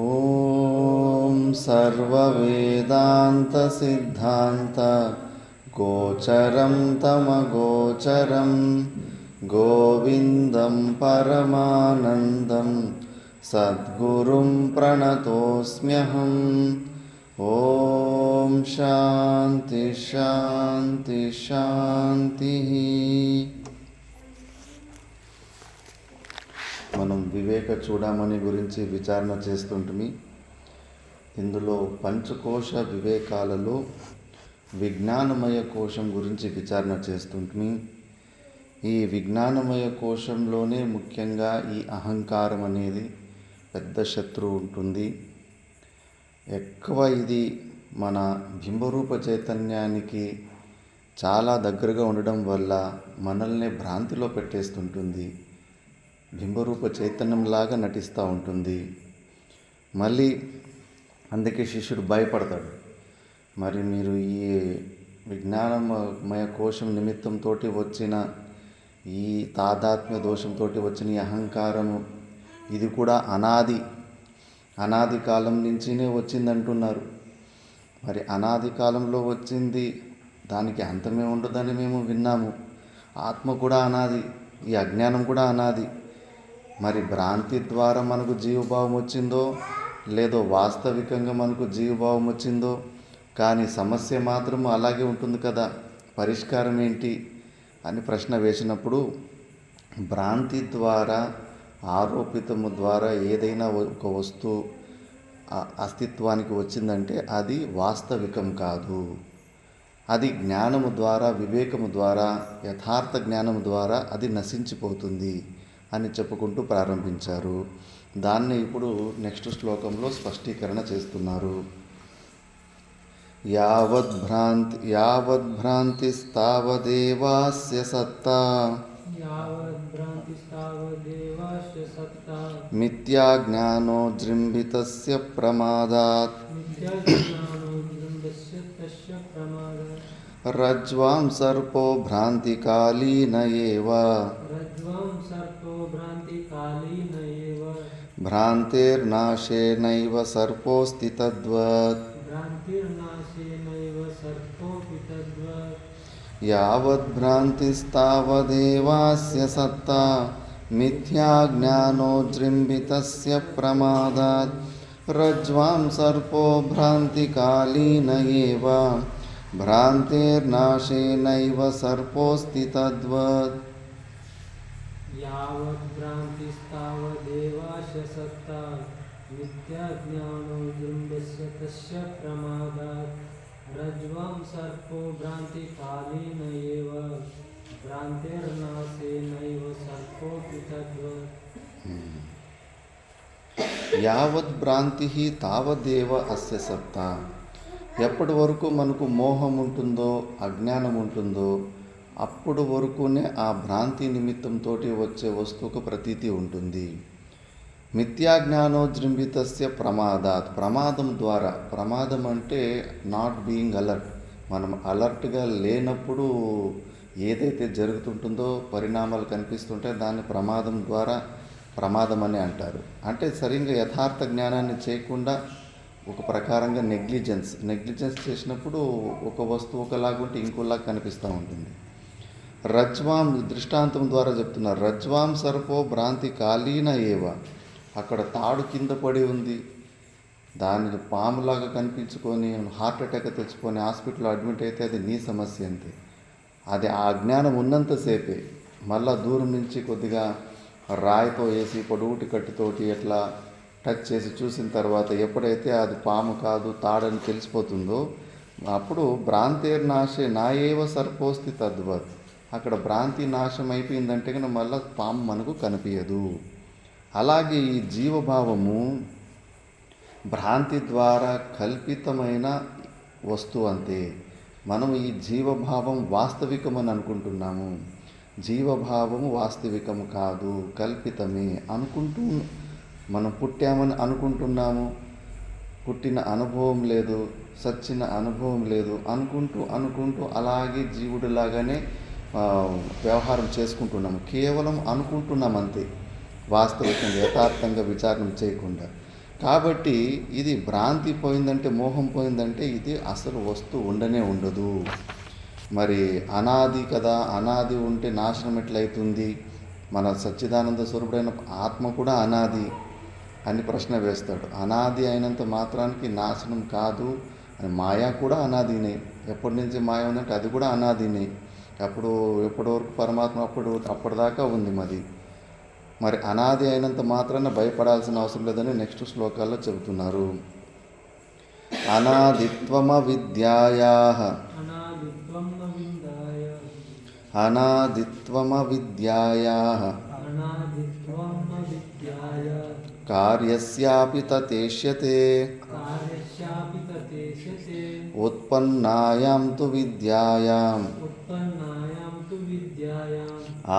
ఓం సర్వవేదాంత సిద్ధాంత గోచరం తమగోచరం గోవిందం పరమానందం సద్గురుం ప్రణతోస్మ్యహం. ఓం శాంతి శాంతి శాంతి. మనం వివేక చూడమని గురించి విచారణ చేస్తుంటిమి. ఇందులో పంచకోశ వివేకాలలో విజ్ఞానమయ కోశం గురించి విచారణ చేస్తుంటిమి. ఈ విజ్ఞానమయ కోశంలోనే ముఖ్యంగా ఈ అహంకారం అనేది పెద్ద శత్రువు ఉంటుంది. ఎక్కువ ఇది మన బింబరూప చైతన్యానికి చాలా దగ్గరగా ఉండడం వల్ల మనల్ని భ్రాంతిలో పెట్టేస్తుంటుంది. బింబరూప చైతన్యంలాగా నటిస్తూ ఉంటుంది. మళ్ళీ అందుకే శిష్యుడు భయపడతాడు. మరి మీరు ఈ విజ్ఞానమయ కోశం నిమిత్తంతో వచ్చిన ఈ తాదాత్మ్య దోషంతో వచ్చిన ఈ అహంకారము ఇది కూడా అనాది కాలం నుంచినే వచ్చిందంటున్నారు. మరి అనాది కాలంలో వచ్చింది, దానికి అంతమే ఉండదని మేము విన్నాము. ఆత్మ కూడా అనాది, ఈ అజ్ఞానం కూడా అనాది. మరి భ్రాంతి ద్వారా మనకు జీవభావం వచ్చిందో లేదో వాస్తవికంగా మనకు జీవభావం వచ్చిందో, కానీ సమస్య మాత్రం అలాగే ఉంటుంది కదా, పరిష్కారం ఏంటి అని ప్రశ్న వేసినప్పుడు, భ్రాంతి ద్వారా ఆరోపితము ద్వారా ఏదైనా ఒక వస్తువు అస్తిత్వానికి వచ్చిందంటే అది వాస్తవికం కాదు. అది జ్ఞానము ద్వారా, వివేకము ద్వారా, యథార్థ జ్ఞానము ద్వారా అది నశించిపోతుంది అని చెప్పుకుంటూ ప్రారంభించారు. దాన్ని ఇప్పుడు నెక్స్ట్ శ్లోకంలో స్పష్టీకరణ చేస్తున్నారు. యావద్భ్రాంతిస్తావదేవాస్య సత్తా మిథ్యాజ్ఞానో జృంభితస్య ప్రమాదాత్ రజ్వాం సర్పో భ్రాంతికాలీన ఏవ భ్రాంతేర్నాశేనైవ సర్పోస్తి తద్వత్. యావద్భ్రాంతిస్తావదేవాస్య సత్తా మిథ్యాజ్ఞానో జృంభితస్య ప్రమాదాత్ రజ్వాం సర్పో భ్రాంతికాలీన ఏవ భ్రాంతేర్నాశేనైవ సర్పోస్తి తద్వత్. యావద్భ్రాంతిస్తావదేవాస్య సత్తా మిథ్యాజ్ఞానో జృంభితస్య తస్య ప్రమాదాత్ రజ్వాం సర్పో భ్రాంతికాలీన ఏవ భ్రాంతేర్నాశేనైవ సర్పోస్తి తద్వత్. యావద్భ్రాంతి తావదేవ అస్య సత్తా. ఎప్పటి వరకు మనకు మోహం ఉంటుందో, అజ్ఞానం ఉంటుందో, అప్పుడు వరకునే ఆ భ్రాంతి నిమిత్తంతో వచ్చే వస్తువుకు ప్రతీతి ఉంటుంది. మిథ్యాజ్ఞానో జృంభితస్య ప్రమాదాత్. ప్రమాదం ద్వారా, ప్రమాదం అంటే నాట్ బీయింగ్ అలర్ట్. మనం అలర్ట్గా లేనప్పుడు ఏదైతే జరుగుతుంటుందో, పరిణామాలు కనిపిస్తుంటే దాన్ని ప్రమాదం ద్వారా ప్రమాదం అని అంటారు. అంటే సరిగ్గా యథార్థ జ్ఞానాన్ని చేయకుండా ఒక ప్రకారంగా నెగ్లిజెన్స్ చేసినప్పుడు ఒక వస్తువు ఒకలాగుంటే ఇంకోలాగా కనిపిస్తూ ఉంటుంది. రజ్వాం దృష్టాంతం ద్వారా చెప్తున్నారు. రజ్వాం సర్పో భ్రాంతి కాలీన ఏవ. అక్కడ తాడు కింద పడి ఉంది, దానికి పాములాగా కనిపించుకొని హార్ట్ అటాక్ తెచ్చుకొని హాస్పిటల్లో అడ్మిట్ అయితే అది నీ సమస్య అంతే. అది ఆ జ్ఞానం ఉన్నంతసేపే. మళ్ళా దూరం నుంచి కొద్దిగా రాయితో వేసి పొడుగుటి కట్టుతోటి ఎట్లా టచ్ చేసి చూసిన తర్వాత ఎప్పుడైతే అది పాము కాదు తాడని తెలిసిపోతుందో అప్పుడు భ్రాంతేర్నాశే నాయేవ సర్పోస్తి తద్వత్. అక్కడ భ్రాంతి నాశం అయిపోయిందంటే కనుక మళ్ళీ పాము మనకు కనిపించదు. అలాగే ఈ జీవభావము భ్రాంతి ద్వారా కల్పితమైన వస్తువు అంతే. మనం ఈ జీవభావం వాస్తవికమని అనుకుంటున్నాము. జీవభావము వాస్తవికము కాదు, కల్పితమే అనుకుంటూ మనం పుట్టామని అనుకుంటున్నాము. పుట్టిన అనుభవం లేదు, సచ్చిన అనుభవం లేదు అనుకుంటూ అలాగే జీవుడిలాగానే వ్యవహారం చేసుకుంటున్నాము, కేవలం అనుకుంటున్నాం అంతే, వాస్తవికంగా యథార్థంగా విచారణ చేయకుండా. కాబట్టి ఇది భ్రాంతి పోయిందంటే, మోహం పోయిందంటే ఇది అసలు వస్తువు ఉండనే ఉండదు. మరి అనాది కదా, అనాది ఉంటే నాశనం ఎట్లయితుంది? మన సచ్చిదానంద స్వరూపుడైన ఆత్మ కూడా అనాది అని ప్రశ్న వేస్తాడు. అనాది అయినంత మాత్రానికి నాశనం కాదు అని. మాయా కూడా అనాదినే. ఎప్పటి నుంచి మాయ ఉందంటే అది కూడా అనాదినే. ఎప్పటి వరకు పరమాత్మ అప్పటిదాకా ఉంది మరి అనాది అయినంత మాత్రాన భయపడాల్సిన అవసరం లేదని నెక్స్ట్ శ్లోకాల్లో చెబుతున్నారు. అనాదిత్వమవిద్యాయాః కార్యస్యాపి తతేష్యతే ఉత్పన్నాయాం తు విద్యాయాం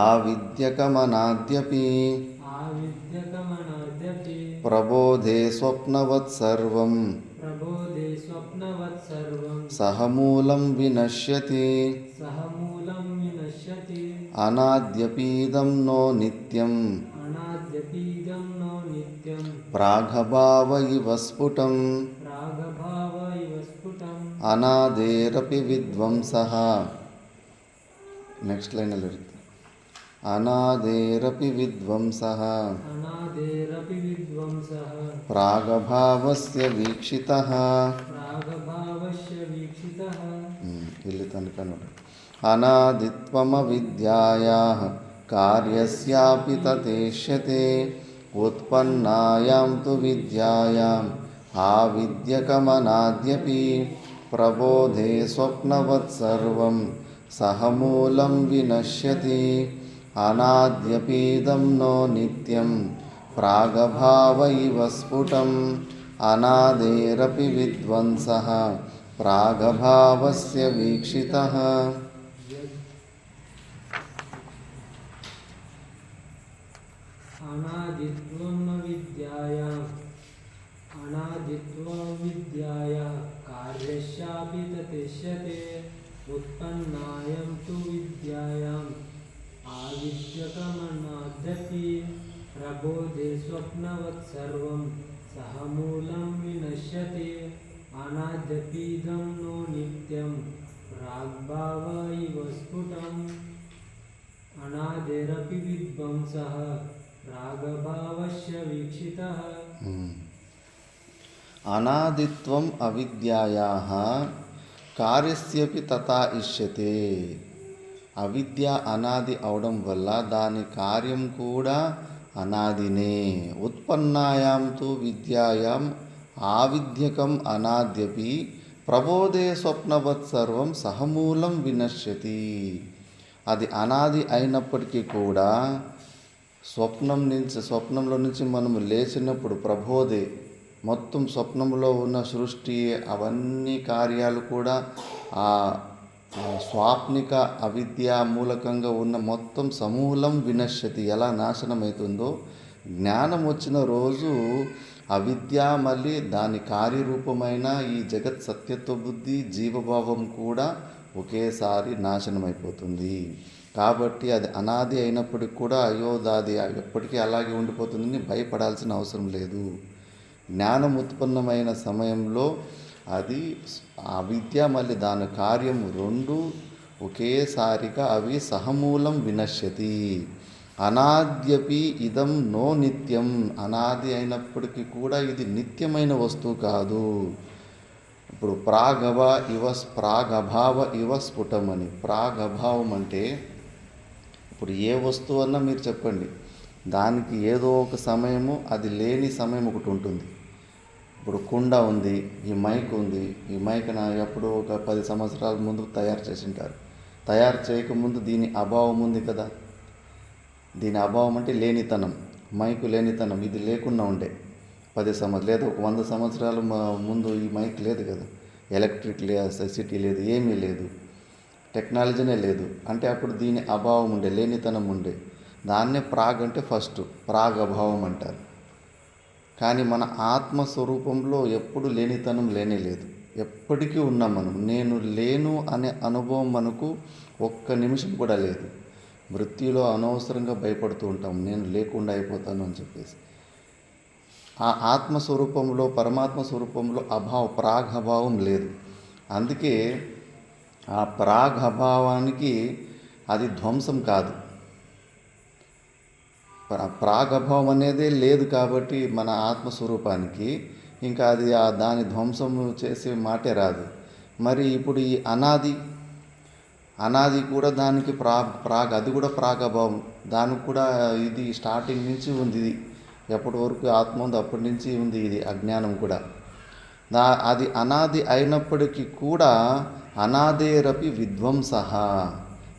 ఆవిద్యకమనాద్యపి ప్రబోధే స్వప్నవత్ సర్వం సహమూలం వినశ్యతి అనాద్యపీదం నో నిత్యం ప్రాగభావ ఇవ స్ఫుటం అనాదేరపి విద్వంసః. నెక్స్ట్ లైన్ అడుగుతుంది. అనాదేరపి విద్వంసః ప్రాగభావస్య వీక్షితః. ಇಲ್ಲಿ ತನಕ ನೋಡಿ. అనాదిత్వమవిద్యాయాః కార్యస్యాపి తతేష్యతే ఉత్పన్నాయాం తు విద్యాయాం ఆవిద్యకమనాద్యపి ప్రబోధే స్వప్నవత్ సర్వం సహమూలం వినశ్యతి అనాద్యపీదం నో నిత్యం ప్రాగభావ ఇవ స్ఫుటం అనాదేరపి విద్వంసః ప్రాగభావస్య వీక్షితః. అనాదిత్వమవిద్యాయాః కార్యస్యాపి తతేష్యతే ఉత్పన్నాయాం తు విద్యాయాం ఆవిద్యకమనాద్యపి ప్రబోధే స్వప్నవత్ సర్వం సహమూలం వినశ్యతి అనాద్యపీదం నో నిత్యం ప్రాగ్భావ ఇవ స్ఫుటం అనాదేరపి విద్వంసః ప్రాగభావస్య వీక్షితః. అనాదిత్వం అవిద్యాయాః కార్యస్యపి తథా ఇష్యతే. అవిద్య అనాది అవడం వల్ల దాని కార్యం కూడా అనాదినే. ఉత్పన్నాయాం తు విద్యాయాం ఆవిద్యకం అనాద్యపి ప్రబోధే స్వప్నవత్ సర్వం సహమూలం వినశ్యతి. అది అనాది అయినప్పటికీ కూడా స్వప్నంలో నుంచి మనము లేచినప్పుడు ప్రబోధే మొత్తం స్వప్నంలో ఉన్న సృష్టి అవన్నీ కార్యాలు కూడా ఆ స్వాప్నిక అవిద్య మూలకంగా ఉన్న మొత్తం సమూలం వినశ్యతి. ఎలా నాశనమవుతుందో జ్ఞానం వచ్చిన రోజు అవిద్య మళ్ళీ దాని కార్యరూపమైన ఈ జగత్ సత్యత్వ బుద్ధి జీవభావం కూడా ఒకేసారి నాశనమైపోతుంది. కాబట్టి అది అనాది అయినప్పటికీ కూడా అయ్యో దాది ఎప్పటికీ అలాగే ఉండిపోతుందని భయపడాల్సిన అవసరం లేదు. జ్ఞానం ఉత్పన్నమైన సమయంలో అది అవిద్య మళ్ళీ దాని కార్యం రెండు ఒకేసారిగా అవి సహమూలం వినశ్యతి. అనాద్యపి ఇదం నో నిత్యం. అనాది అయినప్పటికీ కూడా ఇది నిత్యమైన వస్తువు కాదు. ఇప్పుడు ప్రాగభావ ఇవ స్ఫుటం అని. ప్రాగభావం అంటే ఇప్పుడు ఏ వస్తువు అన్నా మీరు చెప్పండి, దానికి ఏదో ఒక సమయము అది లేని సమయం ఒకటి ఉంటుంది. ఇప్పుడు కుండ ఉంది, ఈ మైక్ ఉంది. ఈ మైక్ ఎప్పుడు ఒక 10 సంవత్సరాల ముందు తయారు చేసింటారు. తయారు చేయకముందు దీని అభావం ఉంది కదా. దీని అభావం అంటే లేనితనం, మైకు లేనితనం. ఇది లేకుండా ఉండే 10 సంవత్సరాలు లేదా 100 సంవత్సరాల ముందు ఈ మైక్ లేదు కదా. ఎలక్ట్రిక్ సిటీ లేదు, ఏమీ లేదు, టెక్నాలజీనే లేదు. అంటే అప్పుడు దీని అభావం ఉండే, లేనితనం ఉండే. దాన్నే ప్రాగ్ అంటే ఫస్ట్ ప్రాగ్ అభావం అంటారు. కానీ మన ఆత్మస్వరూపంలో ఎప్పుడు లేనితనం లేనే లేదు. ఎప్పటికీ ఉన్నాం మనం. నేను లేను అనే అనుభవం మనకు ఒక్క నిమిషం కూడా లేదు. మృత్యులో అనవసరంగా భయపడుతూ ఉంటాం, నేను లేకుండా అయిపోతాను అని చెప్పేసి. ఆ ఆత్మస్వరూపంలో, పరమాత్మ స్వరూపంలో ప్రాగభావం లేదు. అందుకే ఆ ప్రాగభావానికి అది ధ్వంసం కాదు. ప్రాగభావం అనేదే లేదు కాబట్టి మన ఆత్మస్వరూపానికి ఇంకా అది దాని ధ్వంసం చేసే మాటే రాదు. మరి ఇప్పుడు ఈ అనాది కూడా దానికి అది కూడా ప్రాగభావం. దానికి కూడా ఇది స్టార్టింగ్ నుంచి ఉంది. ఇది ఎప్పటి వరకు ఆత్మ ఉంది అప్పటి నుంచి ఉంది ఇది అజ్ఞానం కూడా. అది అనాది అయినప్పటికీ కూడా అనాదేరపి విధ్వంస,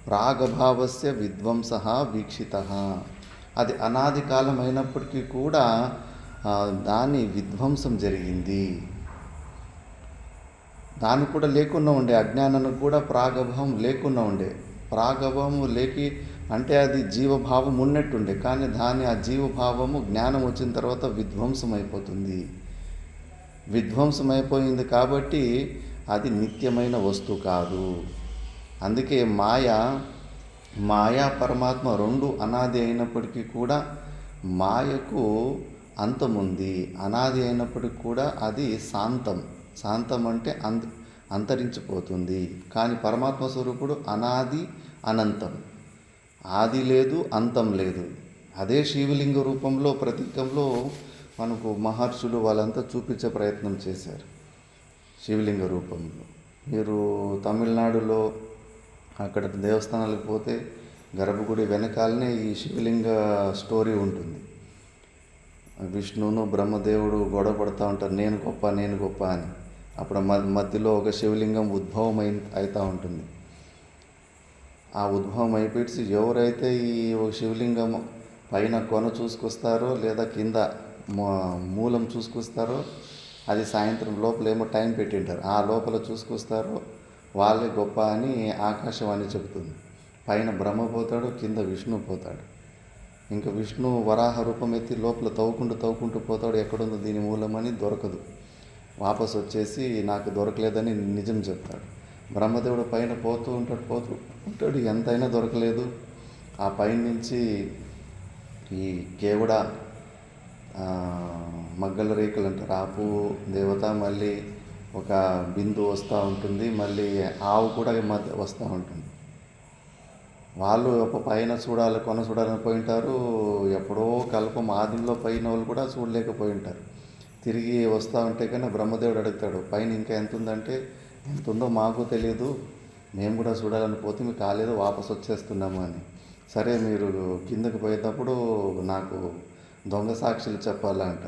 ప్రాగభావస్య విధ్వంస వీక్షిత. అది అనాది కాలం అయినప్పటికీ కూడా దాని విధ్వంసం జరిగింది. దానికి కూడా లేకుండా ఉండే, అజ్ఞానానికి కూడా ప్రాగభావం లేకుండా ఉండే. ప్రాగభావం లేకి అంటే అది జీవభావం ఉన్నట్టుండే, కానీ ఆ జీవభావము జ్ఞానం వచ్చిన తర్వాత విధ్వంసం అయిపోతుంది. విధ్వంసం అయిపోయింది కాబట్టి అది నిత్యమైన వస్తువు కాదు. అందుకే మాయా పరమాత్మ రెండు అనాది అయినప్పటికీ కూడా మాయకు అంతముంది. అనాది అయినప్పటికీ కూడా అది శాంతం అంటే అంతరించిపోతుంది. కానీ పరమాత్మ స్వరూపుడు అనాది అనంతం, ఆది లేదు అంతం లేదు. అదే శివలింగ రూపంలో ప్రతీకంలో మనకు మహర్షులు వాళ్ళంతా చూపించే ప్రయత్నం చేశారు. శివలింగ రూపంలో మీరు తమిళనాడులో అక్కడ దేవస్థానాలకు పోతే గర్భగుడి వెనకాలనే ఈ శివలింగ స్టోరీ ఉంటుంది. విష్ణువును బ్రహ్మదేవుడు గొడవ పడుతూ ఉంటారు, నేను గొప్ప అని. అప్పుడు మధ్యలో ఒక శివలింగం ఉద్భవం అవుతూ ఉంటుంది. ఆ ఉద్భవం అయిపోయి ఎవరైతే ఈ శివలింగం పైన కొన చూసుకొస్తారో లేదా కింద మూలం చూసుకొస్తారో, అది సాయంత్రం లోపల ఏమో టైం పెట్టింటారు, ఆ లోపల చూసుకొస్తారో వాళ్ళే గొప్ప అని ఆకాశవాణి చెబుతుంది. పైన బ్రహ్మ పోతాడు, కింద విష్ణు పోతాడు. ఇంకా విష్ణు వరాహ రూపం ఎత్తి లోపల తవ్వుకుంటూ పోతాడు, ఎక్కడుందో దీని మూలమని దొరకదు. వాపస్ వచ్చేసి నాకు దొరకలేదని నిజం చెప్తాడు. బ్రహ్మదేవుడు పైన పోతూ ఉంటాడు, ఎంతైనా దొరకలేదు. ఆ పైన నుంచి ఈ కేవడ మగ్గల రేకులు అంటారు, ఆ పువ్వు దేవత, మళ్ళీ ఒక బిందు వస్తూ ఉంటుంది, మళ్ళీ ఆవు కూడా వస్తూ ఉంటుంది. వాళ్ళు పైన కొన చూడాలని పోయింటారు. ఎప్పుడో కల్పం ఆదిలో పైన వాళ్ళు కూడా చూడలేకపోయి ఉంటారు. తిరిగి వస్తూ ఉంటే కన్నా బ్రహ్మదేవుడు అడుగుతాడు, పైన ఇంకా ఎంత ఉందంటే, ఎంత ఉందో మాకు తెలియదు, మేము కూడా చూడాలని పోతే మీకు కాలేదు, వాపసు వచ్చేస్తున్నాము అని. సరే మీరు కిందకి పోయేటప్పుడు నాకు దొంగ సాక్షులు చెప్పాలంట.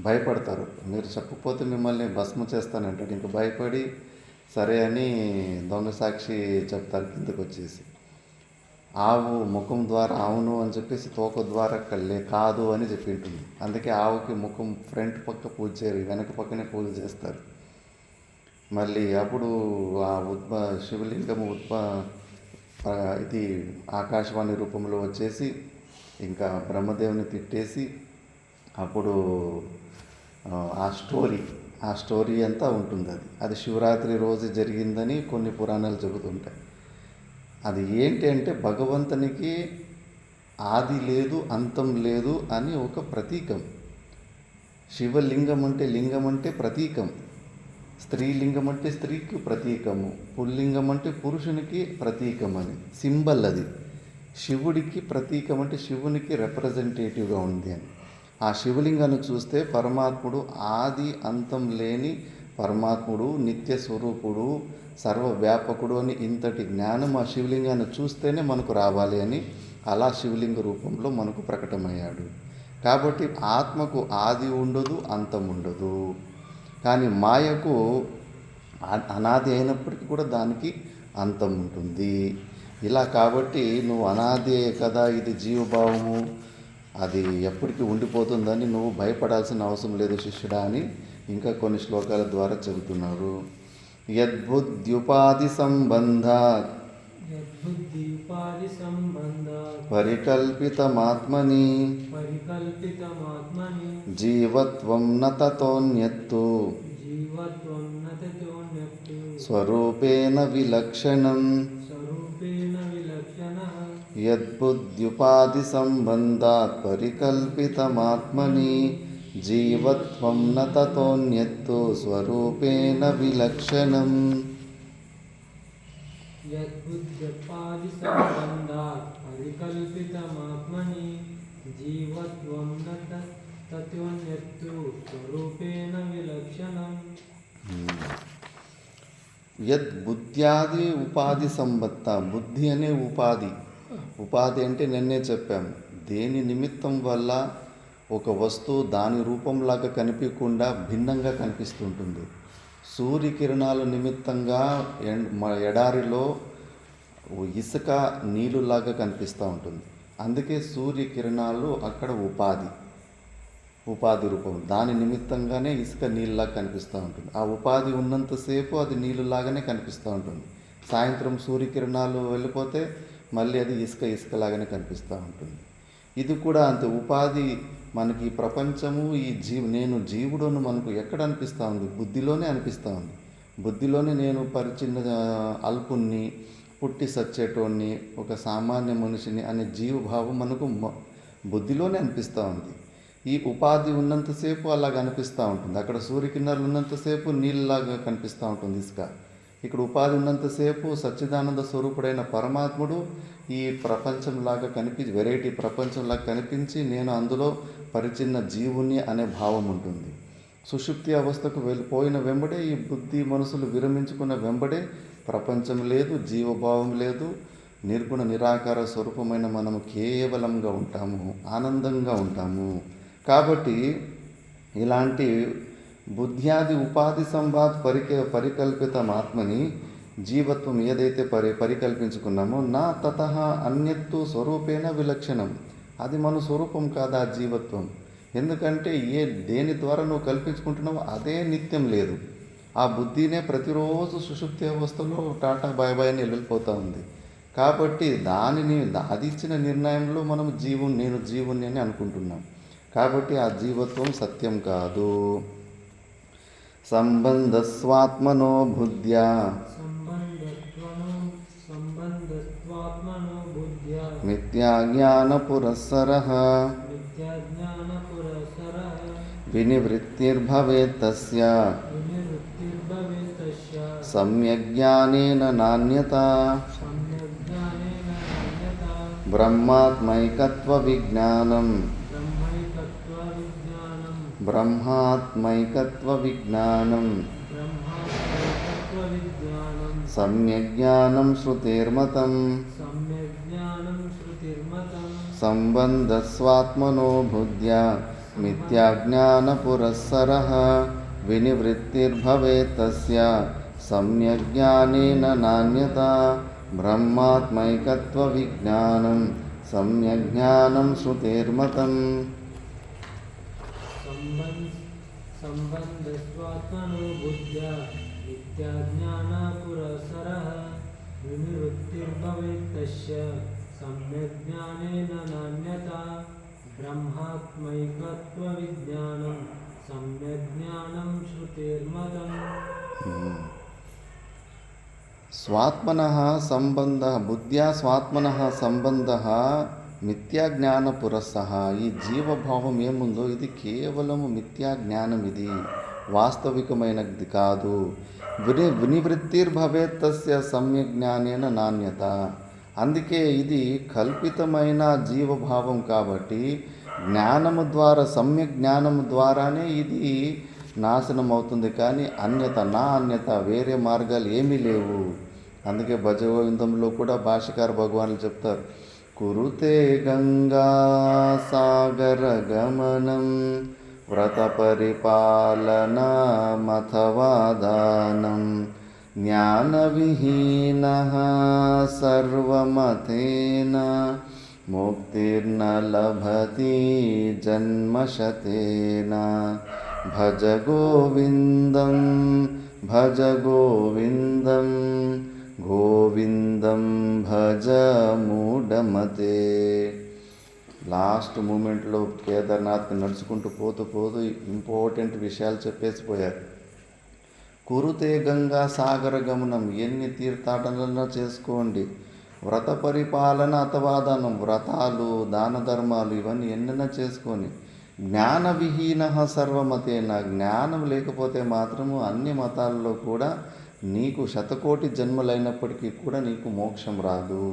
భయపడతారు, మీరు చెప్పకపోతే మిమ్మల్ని భస్మ చేస్తానంటాడు. ఇంక భయపడి సరే అని దొంగ సాక్షి చెప్తారు కిందకు వచ్చేసి. ఆవు ముఖం ద్వారా అవును అని చెప్పేసి తోక ద్వారా కాదు అని చెప్పి ఉంటుంది. అందుకే ఆవుకి ముఖం ఫ్రంట్ పక్క పూజ చేయరు, వెనక పక్కనే పూజ చేస్తారు. మళ్ళీ అప్పుడు ఆ శివలింగము ఇది ఆకాశవాణి రూపంలో వచ్చేసి ఇంకా బ్రహ్మదేవుని తిట్టేసి అప్పుడు ఆ స్టోరీ అంతా ఉంటుంది. అది శివరాత్రి రోజు జరిగిందని కొన్ని పురాణాలు చెబుతుంటాయి. అది ఏంటి అంటే భగవంతునికి ఆది లేదు అంతం లేదు అని ఒక ప్రతీకం. శివలింగం అంటే ప్రతీకం, స్త్రీలింగం అంటే స్త్రీకి ప్రతీకము, పుల్లింగం అంటే పురుషునికి ప్రతీకం అని సింబల్. అది శివుడికి ప్రతీకం అంటే శివునికి రిప్రజెంటేటివ్గా ఉంది అని. ఆ శివలింగాన్ని చూస్తే పరమాత్ముడు ఆది అంతం లేని పరమాత్ముడు, నిత్య స్వరూపుడు, సర్వవ్యాపకుడు అని ఇంతటి జ్ఞానం ఆ శివలింగాన్ని చూస్తేనే మనకు రావాలి అని అలా శివలింగ రూపంలో మనకు ప్రకటమయ్యాడు. కాబట్టి ఆత్మకు ఆది ఉండదు, అంతం ఉండదు. కానీ మాయకు అనాది అయినప్పటికీ కూడా దానికి అంతం ఉంటుంది. ఇలా కాబట్టి నువ్వు అనాదే కదా, ఇది జీవభావము, అది ఎప్పటికీ ఉండిపోతుందని నువ్వు భయపడాల్సిన అవసరం లేదు శిష్యుడా అని ఇంకా కొన్ని శ్లోకాల ద్వారా చెబుతున్నారు. యద్బుద్ధ్యుపాధి సంబంధాత్ పరికల్పితమాత్మని జీవత్వం న తతోన్యత్తు జీవత్వం నతోన్యత్తు స్వరూపేణ విలక్షణం స్వరూపేణ విలక్షణః యద్బుద్ధ్యుపాధి సంబంధాత్ పరికల్పితమాత్మని జీవత్వం న తతోన్యత్తు స్వరూపేణ విలక్షణం. యద్బుద్ధ్యుపాధి సంబంధాత్ పరికల్పితమాత్మని జీవత్వం తతోన్యత్తు స్వరూపేణ విలక్షణం. యద్ బుద్ధ్యాది ఉపాధి సంబత్త, బుద్ధి అనే ఉపాధి అంటే నిన్నే చెప్పాము. దేని నిమిత్తం వల్ల ఒక వస్తువు దాని రూపంలాగా కనిపించకుండా భిన్నంగా కనిపిస్తుంటుంది. సూర్యకిరణాల నిమిత్తంగా ఎడారిలో ఇసుక నీళ్ళలాగా కనిపిస్తూ ఉంటుంది. అందుకే సూర్యకిరణాలు అక్కడ ఉపాధి రూపం. దాని నిమిత్తంగానే ఇసుక నీళ్ళలాగా కనిపిస్తూ ఉంటుంది. ఆ ఉపాధి ఉన్నంతసేపు అది నీళ్ళలాగానే కనిపిస్తూ ఉంటుంది. సాయంత్రం సూర్యకిరణాలు వెళ్ళిపోతే మళ్ళీ అది ఇసుకలాగానే కనిపిస్తూ ఉంటుంది. ఇది కూడా అంతే. ఉపాధి మనకి ప్రపంచము నేను జీవుడును మనకు ఎక్కడ అనిపిస్తూ ఉంది? బుద్ధిలోనే అనిపిస్తూ ఉంది. బుద్ధిలోనే నేను చిన్న అల్పుణ్ణి, పుట్టి సచ్చేటోడిని, ఒక సామాన్య మనిషిని అనే జీవభావం మనకు బుద్ధిలోనే అనిపిస్తూ ఉంది. ఈ ఉపాధి ఉన్నంతసేపు అలాగ అనిపిస్తూ ఉంటుంది. అక్కడ సూర్యకిరణాలు ఉన్నంతసేపు నీళ్ళలాగా కనిపిస్తూ ఉంటుంది ఇసుక. ఇక్కడ ఉపాధి ఉన్నంతసేపు సచ్చిదానంద స్వరూపుడైన పరమాత్ముడు ఈ ప్రపంచంలాగా వెరైటీ ప్రపంచంలాగా కనిపించి నేను అందులో పరిచిన్న జీవుని అనే భావం ఉంటుంది. సుషుప్తి అవస్థకు వెళ్ళిపోయిన వెంబడే ఈ బుద్ధి మనసులు విరమించుకున్న వెంబడే ప్రపంచం లేదు, జీవభావం లేదు, నిర్గుణ నిరాకార స్వరూపమైన మనము కేవలంగా ఉంటాము, ఆనందంగా ఉంటాము. కాబట్టి ఇలాంటి బుద్ధ్యాది ఉపాధి సంవాద్ పరికల్పితం ఆత్మని జీవత్వం ఏదైతే పరికల్పించుకున్నామో నా తతః అన్యత్తు స్వరూపేణ విలక్షణం, అది మన స్వరూపం కాదు ఆ జీవత్వం. ఎందుకంటే దేని ద్వారా నువ్వు కల్పించుకుంటున్నావో అదే నిత్యం లేదు. ఆ బుద్ధినే ప్రతిరోజు సుషుప్తి అవస్థలో టాటా బాయ్ బాయ్ అని వెళ్ళిపోతూ ఉంది. కాబట్టి అది ఇచ్చిన నిర్ణయంలో మనం నేను జీవుని అని అనుకుంటున్నాం. కాబట్టి ఆ జీవత్వం సత్యం కాదు. సంబంధస్వాత్మనో బుద్ధ్యా మిథ్యాజ్ఞాన పురస్సరః వినివృత్తిర్భవేత్ తస్య సమ్యజ్ఞానేన నాన్యతా బ్రహ్మాత్మైకత్వ విజ్ఞానం సమ్యజ్ఞానం శృతిర్మతం సంబంధస్వాత్మనో బుద్ధ్యా మిథ్యాజ్ఞాన పురస్సరః వినివృత్తిర్భవేత్ తస్య సమ్యజ్ఞానేన నాన్యతా బ్రహ్మాత్మైకత్వ విజ్ఞానం సమ్యజ్ఞానం శృతిర్మతం. సంబంధస్వాత్మనో బుద్ధ్యా మిథ్యాజ్ఞాన పురస్సరః వినివృత్తిర్భవేత్ తస్య సమ్యజ్ఞానేన నాన్యతా బ్రహ్మాత్మైకత్వ విజ్ఞానం సమ్యజ్ఞానం శృతిర్మతం. స్వాత్మనః సంబంధః బుద్ధ్యా స్వాత్మనః సంబంధః మిథ్యాజ్ఞాన పురస్సః. ఈ జీవభావం ఏముందో ఇది కేవలము మిథ్యాజ్ఞానం, ఇది వాస్తవికమైనది కాదు. వినివృత్తిర్భవేత్ తస్య సమ్యజ్ఞానేన నాణ్యత. అందుకే ఇది కల్పితమైన జీవభావం కాబట్టి జ్ఞానము ద్వారా, సమ్యక్ జ్ఞానము ద్వారానే ఇది నాశనం అవుతుంది. కానీ అన్యత వేరే మార్గాలు ఏమీ లేవు. అందుకే భజగోవిందంలో కూడా భాష్యకార భగవానులు చెప్తారు, కురుతే గంగా సాగర గమనం వ్రత పరిపాలనమథవాదానం జ్ఞానవిహీనః సర్వమతేన ముక్తిర్న లభతి జన్మశతేన. భజ గోవిందం గోవిందం భజ మూఢమతే. లాస్ట్ మూమెంట్లో కేదార్నాథ్కి నడుచుకుంటూ పోతూ ఇంపార్టెంట్ విషయాలు చెప్పేసిపోయారు. కురుతే గంగా సాగర గమనం, ఎన్ని తీర్థాటనలన్నా చేసుకోండి. వ్రత పరిపాలన అథవా దానం, వ్రతాలు దాన ధర్మాలు ఇవన్నీ ఎన్నైనా చేసుకొని జ్ఞాన విహీన సర్వమతేన, జ్ఞానం లేకపోతే మాత్రము అన్ని మతాల్లో కూడా నీకు శతకోటి జన్మలైనప్పటికీ కూడా నీకు మోక్షం రాదు.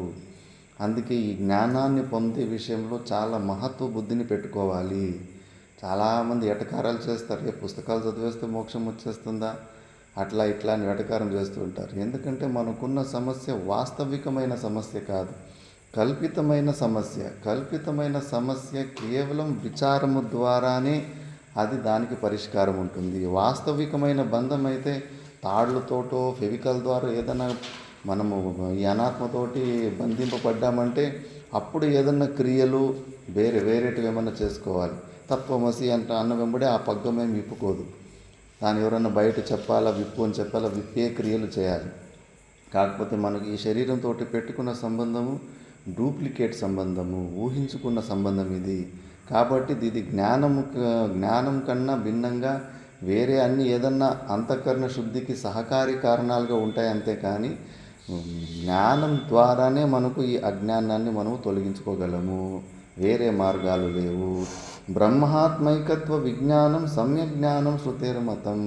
అందుకే ఈ జ్ఞానాన్ని పొందే విషయంలో చాలా మహత్వ బుద్ధిని పెట్టుకోవాలి. చాలామంది ఎటకారాలు చేస్తారు, పుస్తకాలు చదివేస్తే మోక్షం వచ్చేస్తుందా, అట్లా ఇట్లా అని వెటకారం చేస్తూ ఉంటారు. ఎందుకంటే మనకున్న సమస్య వాస్తవికమైన సమస్య కాదు, కల్పితమైన సమస్య. కల్పితమైన సమస్య కేవలం విచారము ద్వారానే అది దానికి పరిష్కారం ఉంటుంది. వాస్తవికమైన బంధం అయితే తాళ్ళతోటో ఫెవికల్ ద్వారా ఏదైనా మనము ఈ అనాత్మతోటి బంధింపబడ్డామంటే అప్పుడు ఏదన్నా క్రియలు వేరేటివి ఏమన్నా చేసుకోవాలి. తత్వమసి అన్న వెంబడే ఆ పగ్గమేం విప్పుకోదు. దాన్ని ఎవరన్నా బయట చెప్పాలా, విప్పు అని చెప్పాలా, విప్పే క్రియలు చేయాలి. కాకపోతే మనకి ఈ శరీరంతో పెట్టుకున్న సంబంధము డూప్లికేట్ సంబంధము, ఊహించుకున్న సంబంధం ఇది. కాబట్టి ఇది జ్ఞానం కన్నా భిన్నంగా వేరే అన్ని ఏదన్నా అంతఃకరణ శుద్ధికి సహకారి కారణాలుగా ఉంటాయి. అంతేకాని జ్ఞానం ద్వారానే మనకు ఈ అజ్ఞానాన్ని మనము తొలగించుకోగలము, వేరే మార్గాలు లేవు. బ్రహ్మాత్మైకత్వ విజ్ఞానం సమ్యక్ జ్ఞానం శృతేర్మతం.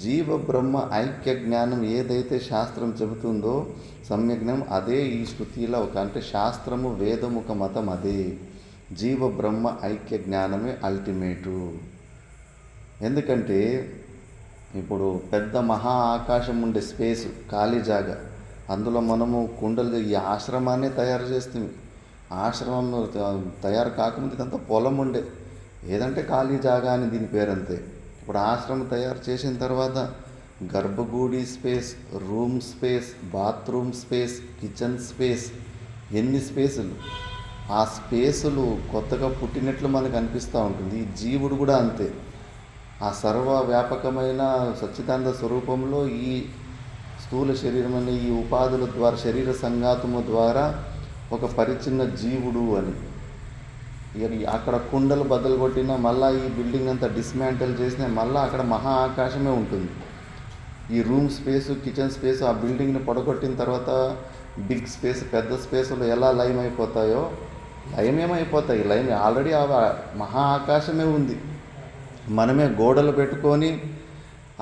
జీవ బ్రహ్మ ఐక్య జ్ఞానం ఏదైతే శాస్త్రం చెబుతుందో సమ్యజ్ఞం, అదే ఈ శృతిలో అంటే శాస్త్రము వేదముఖ మతం అదే. జీవ బ్రహ్మ ఐక్య జ్ఞానమే అల్టిమేటు. ఎందుకంటే ఇప్పుడు పెద్ద మహా ఆకాశం ఉండే స్పేస్, ఖాళీ జాగా, అందులో మనము కుండలు ఈ ఆశ్రమాన్ని తయారు చేస్తుంది. ఆశ్రమం తయారు కాకముందు ఇదంతా పొలం ఉండే, ఏదంటే ఖాళీ జాగా అని దీని పేరంతే. ఇప్పుడు ఆశ్రమం తయారు చేసిన తర్వాత గర్భగుడి space, room space, bathroom space, kitchen space, ఎన్ని స్పేసులు. ఆ స్పేసులు కొత్తగా పుట్టినట్లు మనకు అనిపిస్తూ ఉంటుంది. ఈ జీవుడు కూడా అంతే. ఆ సర్వ వ్యాపకమైన సచ్చిదానంద స్వరూపంలో ఈ స్థూల శరీరం అనే ఈ ఉపాధుల ద్వారా, శరీర సంఘాతము ద్వారా ఒక పరిచిన్న జీవుడు అని. అక్కడ కుండలు బద్దలు కొట్టినా మళ్ళీ ఈ బిల్డింగ్ అంతా డిస్మాంటిల్ చేసినా మళ్ళీ అక్కడ మహా ఆకాశమే ఉంటుంది. ఈ రూమ్ స్పేసు, కిచెన్ స్పేసు, ఆ బిల్డింగ్ని పడగొట్టిన తర్వాత బిగ్ స్పేస్, పెద్ద స్పేసులు ఎలా లయం అయిపోతాయో లయమేమైపోతాయి. లయం ఆల్రెడీ ఆ మహా ఆకాశమే ఉంది. మనమే గోడలు పెట్టుకొని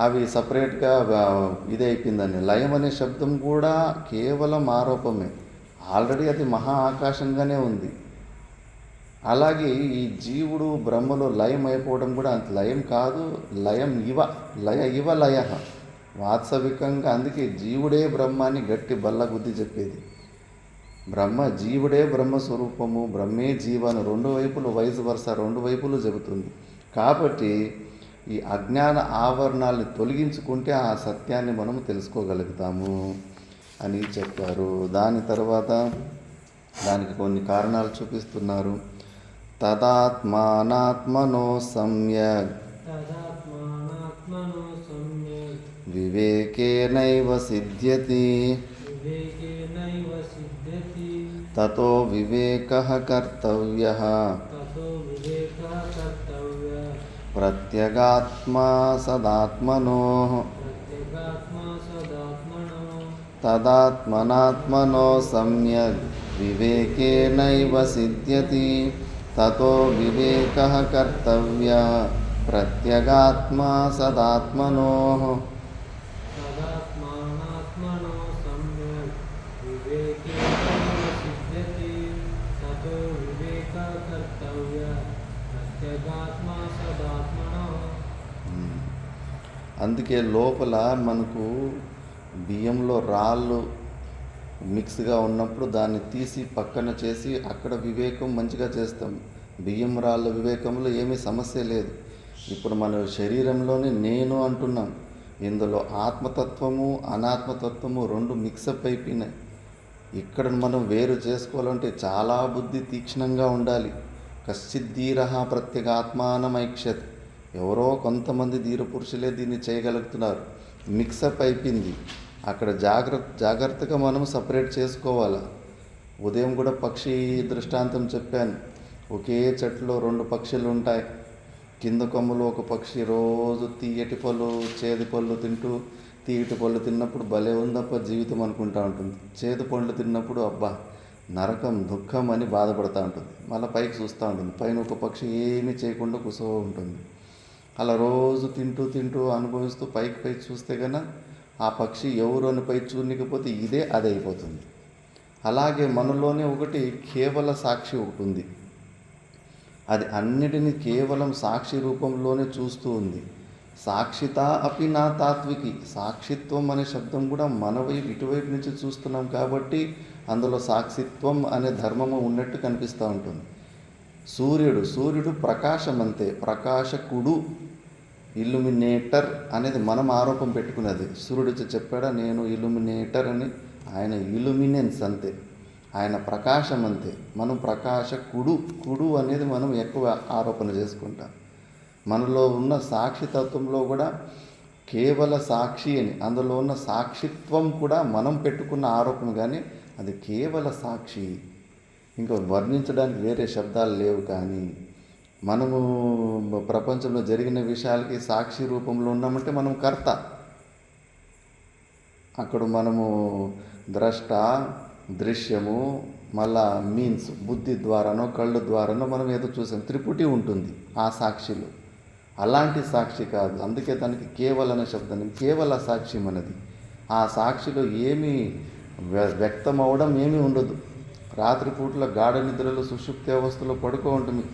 అవి సపరేట్గా ఇది అయిపోయిందని. లయం అనే శబ్దం కూడా కేవలం ఆరోపమే, ఆల్రెడీ అది మహా ఆకాశంగానే ఉంది. అలాగే ఈ జీవుడు బ్రహ్మలో లయం అయిపోవడం కూడా అంత లయం కాదు, లయం ఇవ లయ వాస్తవికంగా. అందుకే జీవుడే బ్రహ్మాన్ని గట్టి బల్లగుద్ది చెప్పేది. జీవుడే బ్రహ్మస్వరూపము, బ్రహ్మే జీవను, రెండు వైపులు వైస్ వర్స, రెండు వైపులు చెబుతుంది. కాబట్టి ఈ అజ్ఞాన ఆవరణాన్ని తొలగించుకుంటే ఆ సత్యాన్ని మనం తెలుసుకోగలుగుతాము అని చెప్పారు. దాని తర్వాత దానికి కొన్ని కారణాలు చూపిస్తున్నారు. తదాత్మానాత్మనో సమ్యక్ వివేకేనైవ సిద్ధ్యతి తతో వివేకః కర్తవ్యః ప్రత్యగాత్మా సదాత్మనోః. తదాత్మనాత్మనో సమ్యక్ వివేకేనైవ సిద్ధ్యతి తతో వివేకః కర్తవ్యః ప్రత్యగాత్మా సదాత్మనోః. అందుకే లోపల మనకు బియ్యంలో రాళ్ళు మిక్స్గా ఉన్నప్పుడు దాన్ని తీసి పక్కన చేసి అక్కడ వివేకం మంచిగా చేస్తాం. బియ్యం రాళ్ళ వివేకంలో ఏమీ సమస్య లేదు. ఇప్పుడు మన శరీరంలోనే నేను అంటున్నాం, ఇందులో ఆత్మతత్వము అనాత్మతత్వము రెండు మిక్సప్ అయిపోయినాయి. ఇక్కడ మనం వేరు చేసుకోవాలంటే చాలా బుద్ధి తీక్ష్ణంగా ఉండాలి. కశ్చిద్దీరః ప్రత్యేగాత్మానమైక్షత్. ఎవరో కొంతమంది ధీర పురుషులే దీన్ని చేయగలుగుతున్నారు. మిక్సప్ అయిపోయింది. అక్కడ జాగ్రత్తగా మనం సపరేట్ చేసుకోవాలి. ఉదయం కూడా పక్షి దృష్టాంతం చెప్పాను. ఒకే చెట్టులో రెండు పక్షులు ఉంటాయి. కింద కొమ్మలో ఒక పక్షి రోజు తీయటి పళ్ళు చేదు పళ్ళు తింటూ తీయటి పళ్ళు తిన్నప్పుడు భలే ఉందప్ప జీవితం అనుకుంటూ ఉంటుంది. చేదు పళ్ళు తిన్నప్పుడు అబ్బా నరకం దుఃఖం అని బాధపడుతూ ఉంటుంది. మళ్ళీ పైకి చూస్తూ ఉంటుంది. పైన ఒక పక్షి ఏమీ చేయకుండా కూర్చో ఉంటుంది. అలా రోజు తింటూ తింటూ అనుభవిస్తూ పైకి చూస్తే కన్నా ఆ పక్షి ఎవరు అని పై చూడనికపోతే ఇదే అది అయిపోతుంది. అలాగే మనలోనే ఒకటి కేవల సాక్షి ఒకటి ఉంది. అది అన్నిటినీ కేవలం సాక్షి రూపంలోనే చూస్తూ ఉంది. సాక్షిత అపి నా తాత్వికి, సాక్షిత్వం అనే శబ్దం కూడా మన వైపు ఇటువైపు నుంచి చూస్తున్నాం కాబట్టి అందులో సాక్షిత్వం అనే ధర్మము ఉన్నట్టు కనిపిస్తూ ఉంటుంది. సూర్యుడు ప్రకాశం అంతే, ప్రకాశకుడు, ఇల్లుమినేటర్ అనేది మనం ఆరోపం పెట్టుకున్నది. సూర్యుడు చెప్పాడా నేను ఇల్లుమినేటర్ అని, ఆయన ఇల్లుమినెన్స్ అంతే, ఆయన ప్రకాశం అంతే. మనం కుడు అనేది మనం ఎక్కువ ఆరోపణ చేసుకుంటాం. మనలో ఉన్న సాక్షితత్వంలో కూడా కేవల సాక్షి అని, అందులో ఉన్న సాక్షిత్వం కూడా మనం పెట్టుకున్న ఆరోపణ, కానీ అది కేవల సాక్షి, ఇంకా వర్ణించడానికి వేరే శబ్దాలు లేవు. కానీ మనము ప్రపంచంలో జరిగిన విషయాలకి సాక్షి రూపంలో ఉన్నామంటే మనం కర్త. అక్కడ మనము ద్రష్ట, దృశ్యము, మళ్ళా మీన్స్ బుద్ధి ద్వారానో కళ్ళు ద్వారానో మనం ఏదో చూసాం, త్రిపుటి ఉంటుంది ఆ సాక్షిలో. అలాంటి సాక్షి కాదు, అందుకే దానికి కేవల అనే శబ్దాన్ని కేవల సాక్ష్యం అనేది. ఆ సాక్షిలో ఏమీ వ్యక్తం అవడం ఏమీ ఉండదు. రాత్రిపూట్ల గాఢ నిద్రలో సుషుప్తి అవస్థలో పడుకో ఉంటుంది.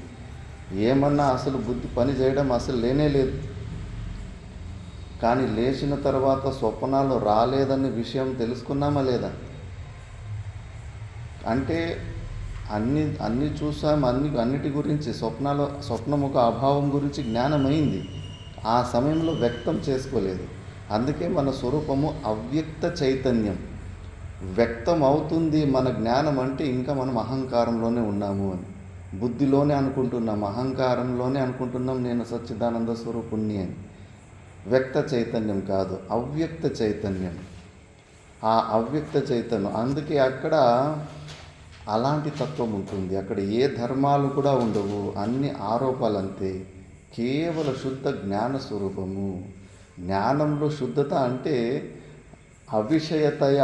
ఏమన్నా అసలు బుద్ధి పని చేయడం అసలు లేనే లేదు. కానీ లేచిన తర్వాత స్వప్నాలు రాలేదనే విషయం తెలుసుకున్నామా లేదా? అంటే అన్నీ చూసాం, అన్నిటి గురించి స్వప్నముఖ అభావం గురించి జ్ఞానమైంది, ఆ సమయంలో వ్యక్తం చేసుకోలేదు. అందుకే మన స్వరూపము అవ్యక్త చైతన్యం. వ్యక్తం అవుతుంది మన జ్ఞానం అంటే ఇంకా మనం అహంకారంలోనే ఉన్నాము అని, బుద్ధిలోనే అనుకుంటున్నాం, అహంకారంలోనే అనుకుంటున్నాం నేను సచ్చిదానంద స్వరూపుణ్ణి అని. వ్యక్త చైతన్యం కాదు, అవ్యక్త చైతన్యం. ఆ అవ్యక్త చైతన్యం, అందుకే అక్కడ అలాంటి తత్వం ఉంటుంది. అక్కడ ఏ ధర్మాలు కూడా ఉండవు, అన్ని ఆరోపాలంతే. కేవల శుద్ధ జ్ఞాన స్వరూపము. జ్ఞానంలో శుద్ధత అంటే అవిషయతయ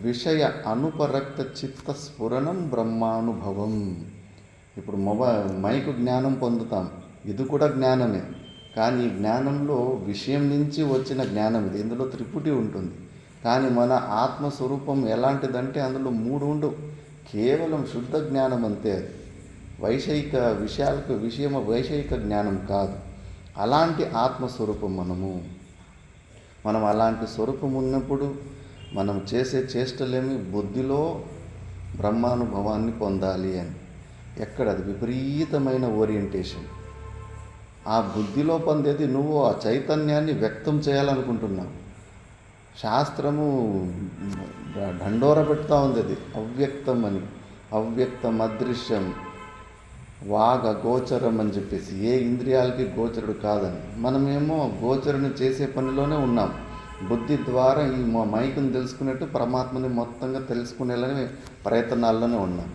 విషయ అనుపరక్త చిత్త స్ఫురణం బ్రహ్మానుభవం. ఇప్పుడు మైకు జ్ఞానం పొందుతాం, ఇది కూడా జ్ఞానమే. కానీ ఈ జ్ఞానంలో విషయం నుంచి వచ్చిన జ్ఞానం ఇది, ఇందులో త్రిపుటి ఉంటుంది. కానీ మన ఆత్మస్వరూపం ఎలాంటిదంటే అందులో మూడు ఉండవు, కేవలం శుద్ధ జ్ఞానం అంతే. అది వైషయిక విషయాలకు వైషయిక జ్ఞానం కాదు. అలాంటి ఆత్మస్వరూపం మనం అలాంటి స్వరూపం ఉన్నప్పుడు మనం చేసే చేష్టలేమి బుద్ధిలో బ్రహ్మానుభవాన్ని పొందాలి అని. ఎక్కడ అది విపరీతమైన ఓరియంటేషన్. ఆ బుద్ధిలో పొందేది నువ్వు ఆ చైతన్యాన్ని వ్యక్తం చేయాలనుకుంటున్నావు. శాస్త్రము దండోర పెడతా ఉంది, అది అవ్యక్తం అని. అవ్యక్తం, అదృశ్యం, వాగ గోచరం అని చెప్పేసి ఏ ఇంద్రియాలకి గోచరుడు కాదని. మనమేమో గోచరుని చేసే పనిలోనే ఉన్నాం. బుద్ధి ద్వారా ఈ మైకుని తెలుసుకున్నట్టు పరమాత్మని మొత్తంగా తెలుసుకునేలానే ప్రయత్నాల్లోనే ఉన్నాం.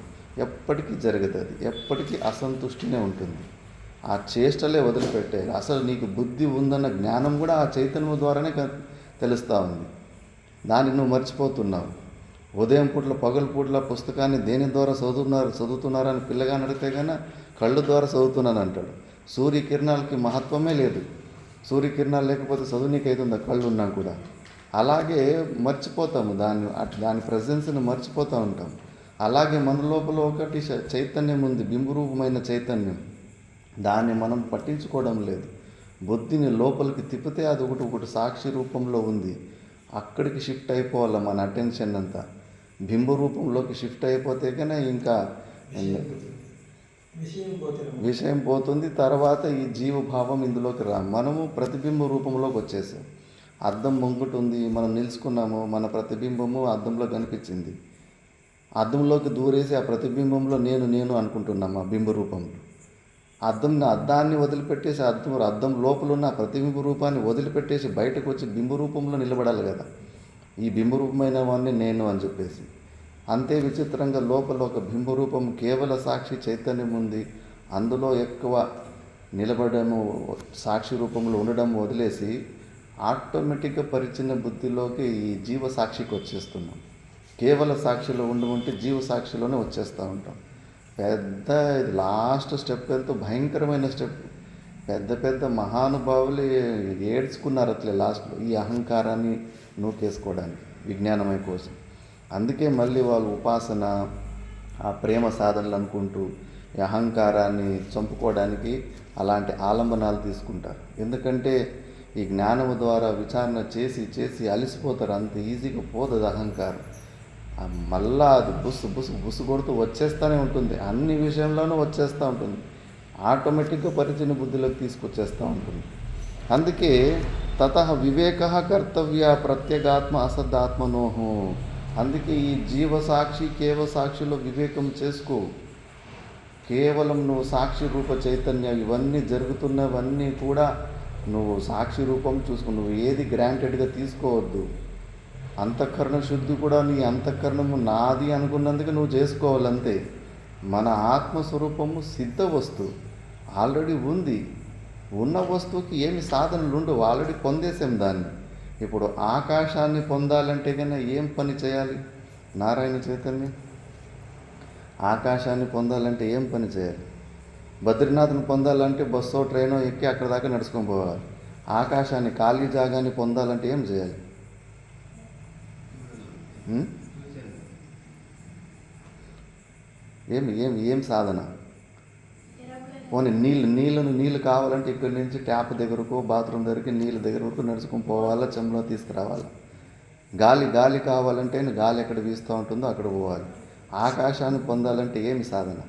ఎప్పటికీ జరగదు, అది ఎప్పటికీ అసంతుష్టినే ఉంటుంది. ఆ చేష్టలే వదిలిపెట్టేయాలి. అసలు నీకు బుద్ధి ఉందన్న జ్ఞానం కూడా ఆ చైతన్యం ద్వారానే తెలుస్తూ ఉంది. దాన్ని నువ్వు మర్చిపోతున్నావు. ఉదయం పూట్ల పగలు పూట్ల పుస్తకాన్ని దేని ద్వారా చదువుతున్నారని పిల్లగాని అడిగితే కన్నా కళ్ళు ద్వారా చదువుతున్నాను అంటాడు. సూర్యకిరణాలకి మహత్వమే లేదు. సూర్యకిరణాలు లేకపోతే చదువునీకి అవుతుందా కళ్ళు ఉన్నా కూడా? అలాగే మర్చిపోతాము, దాని ప్రజెన్స్ని మర్చిపోతూ ఉంటాం. అలాగే మన లోపల ఒకటి చైతన్యం ఉంది, బింబరూపమైన చైతన్యం. దాన్ని మనం పట్టించుకోవడం లేదు. బుద్ధిని లోపలికి తిప్పితే అది ఒకటి సాక్షి రూపంలో ఉంది, అక్కడికి షిఫ్ట్ అయిపోవాలి మన అటెన్షన్ అంతా. బింబ రూపంలోకి షిఫ్ట్ అయిపోతే కన్నా ఇంకా విషయం పోతుంది. తర్వాత ఈ జీవభావం ఇందులోకి మనము ప్రతిబింబ రూపంలోకి వచ్చేసాం. అద్దం ముంగుట ఉంది, మనం నిలుచుకున్నాము, మన ప్రతిబింబము అద్దంలో కనిపించింది. అద్దంలోకి దూరేసి ఆ ప్రతిబింబంలో నేను అనుకుంటున్నాము ఆ బింబ రూపంలో. అద్దాన్ని వదిలిపెట్టేసి అద్దం లోపల ఉన్న ప్రతిబింబ రూపాన్ని వదిలిపెట్టేసి బయటకు వచ్చి బింబ రూపంలో నిలబడాలి కదా. ఈ బింబ రూపమైన వాడిని నేను అని చెప్పేసి. అంతే విచిత్రంగా లోపల ఒక బింబ రూపం కేవల సాక్షి చైతన్యం ఉంది. అందులో ఎక్కువ నిలబడము, సాక్షి రూపంలో ఉండడం వదిలేసి ఆటోమేటిక్గా పరిచిన బుద్ధిలోకి ఈ జీవ సాక్షికి వచ్చేస్తున్నాం. కేవల సాక్షిలో ఉంటే జీవ సాక్షిలోనే వచ్చేస్తూ ఉంటాం. పెద్ద ఇది లాస్ట్ స్టెప్ ఎంతో భయంకరమైన స్టెప్. పెద్ద పెద్ద మహానుభావులు ఏడ్చుకున్నారు అట్లే లాస్ట్లో ఈ అహంకారాన్ని నూకేసుకోవడానికి విజ్ఞానమయ కోసం. అందుకే మళ్ళీ వాళ్ళు ఉపాసన, ఆ ప్రేమ సాధనలు అనుకుంటూ ఈ అహంకారాన్ని చంపుకోవడానికి అలాంటి ఆలంబనాలు తీసుకుంటారు. ఎందుకంటే ఈ జ్ఞానము ద్వారా విచారణ చేసి చేసి అలిసిపోతారు. అంత ఈజీగా పోతుంది అహంకారం. మళ్ళా అది బుసు కొడుతూ వచ్చేస్తూనే ఉంటుంది. అన్ని విషయంలోనూ వచ్చేస్తూ ఉంటుంది. ఆటోమేటిక్గా పరిచిన బుద్ధిలోకి తీసుకొచ్చేస్తూ ఉంటుంది. అందుకే తతః వివేక కర్తవ్య ప్రత్యేగాత్మ అసద్ధాత్మనోహు. అందుకే ఈ జీవసాక్షి కేవల సాక్షిలో వివేకం చేసుకో. కేవలం నువ్వు సాక్షి రూప చైతన్యం, ఇవన్నీ జరుగుతున్నవన్నీ కూడా నువ్వు సాక్షి రూపం చూసుకో. నువ్వు ఏది గ్రాంటెడ్గా తీసుకోవద్దు. అంతఃకరణ శుద్ధి కూడా నీ అంతఃకరణము నాది అనుకున్నందుకు నువ్వు చేసుకోవాలంతే. మన ఆత్మస్వరూపము సిద్ధ వస్తువు ఆల్రెడీ ఉంది. ఉన్న వస్తువుకి ఏమి సాధనలు ఉండవు, ఆల్రెడీ పొందేసాం దాన్ని. ఇప్పుడు ఆకాశాన్ని పొందాలంటే కన్నా ఏం పని చేయాలి? నారాయణ చైతన్యం ఆకాశాన్ని పొందాలంటే ఏం పని చేయాలి? బద్రీనాథ్ని పొందాలంటే బస్సో ట్రైనో ఎక్కి అక్కడ దాకా నడుచుకొని పోవాలి. ఆకాశాన్ని ఖాళీ జాగాన్ని పొందాలంటే ఏం చేయాలి? ఏం సాధన? పోనీ నీళ్ళు కావాలంటే ఇక్కడి నుంచి ట్యాప్ దగ్గరకు, బాత్రూమ్ దగ్గరికి, నీళ్ళ దగ్గర వరకు నడుచుకొని పోవాలా, చెంబులో తీసుకురావాలి. గాలి కావాలంటే గాలి ఎక్కడ వీస్తూ ఉంటుందో అక్కడ పోవాలి. ఆకాశాన్ని పొందాలంటే ఏమి సాధన?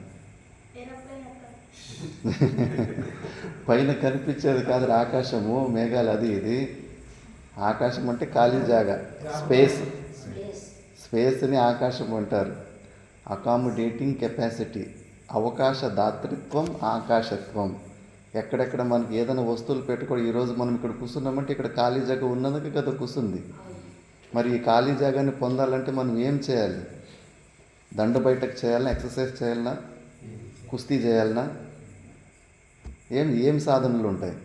పైన కనిపించేది కాదు ఆకాశము, మేఘాలు, అది ఇది. ఆకాశం అంటే ఖాళీ జాగా, స్పేస్ని ఆకాశం అంటారు. అకామిడేటింగ్ కెపాసిటీ, అవకాశ దాతృత్వం, ఆకాశత్వం. ఎక్కడెక్కడ మనకి ఏదైనా వస్తువులు పెట్టుకోవడం. ఈరోజు మనం ఇక్కడ కూర్చున్నామంటే ఇక్కడ ఖాళీ జాగా ఉన్నందుకు కదా కూర్చుంది. మరి ఈ ఖాళీ జాగాన్ని పొందాలంటే మనం ఏం చేయాలి? దండ బయటకు చేయాలన్నా, ఎక్సర్సైజ్ చేయాలన్నా, కుస్తీ చేయాలన్నా, ఏం సాధనలు ఉంటాయి?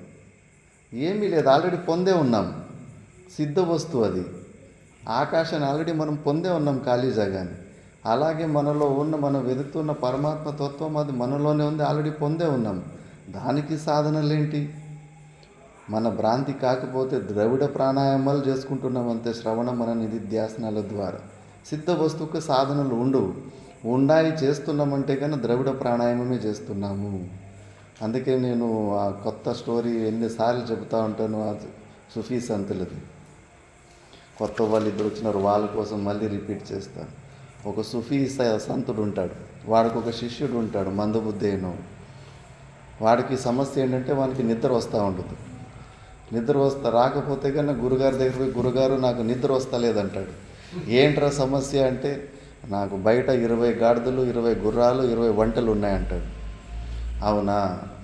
ఏమీ లేదు, ఆల్రెడీ పొందే ఉన్నాం. సిద్ధ వస్తువు అది. ఆకాశాన్ని ఆల్రెడీ మనం పొందే ఉన్నాం, ఖాళీ జాగాని. అలాగే మనలో ఉన్న, మనం వెతుకుతున్న పరమాత్మ తత్వం అది మనలోనే ఉంది, ఆల్రెడీ పొందే ఉన్నాం. దానికి సాధనలేంటి? మన భ్రాంతి కాకపోతే ద్రవిడ ప్రాణాయామాలు చేసుకుంటున్నాం అంతే, శ్రవణ మన నిధిధ్యాసనాల ద్వారా. సిద్ధ వస్తువుకు సాధనలు ఉండవు. ఉండాయి చేస్తున్నామంటే కానీ ద్రవిడ ప్రాణాయామమే చేస్తున్నాము. అందుకే నేను ఆ కొత్త స్టోరీ ఎన్నిసార్లు చెబుతూ ఉంటాను. అది సుఫీ సంతులది. కొత్త వాళ్ళు ఇద్దరు వచ్చినారు, వాళ్ళ కోసం మళ్ళీ రిపీట్ చేస్తాను. ఒక సుఫీ సంతుడు ఉంటాడు, వాడికి ఒక శిష్యుడు ఉంటాడు, మందబుద్ధేను. వాడికి సమస్య ఏంటంటే వానికి నిద్ర వస్తూ ఉంటుంది. రాకపోతే కన్నా గురుగారి దగ్గర పోయి, గురుగారు నాకు నిద్ర వస్తలేదంటాడు. ఏంట్రా సమస్య అంటే, నాకు బయట 20 గాడిదలు, 20 గుర్రాలు, 20 వంటలు ఉన్నాయంటాడు. అవునా,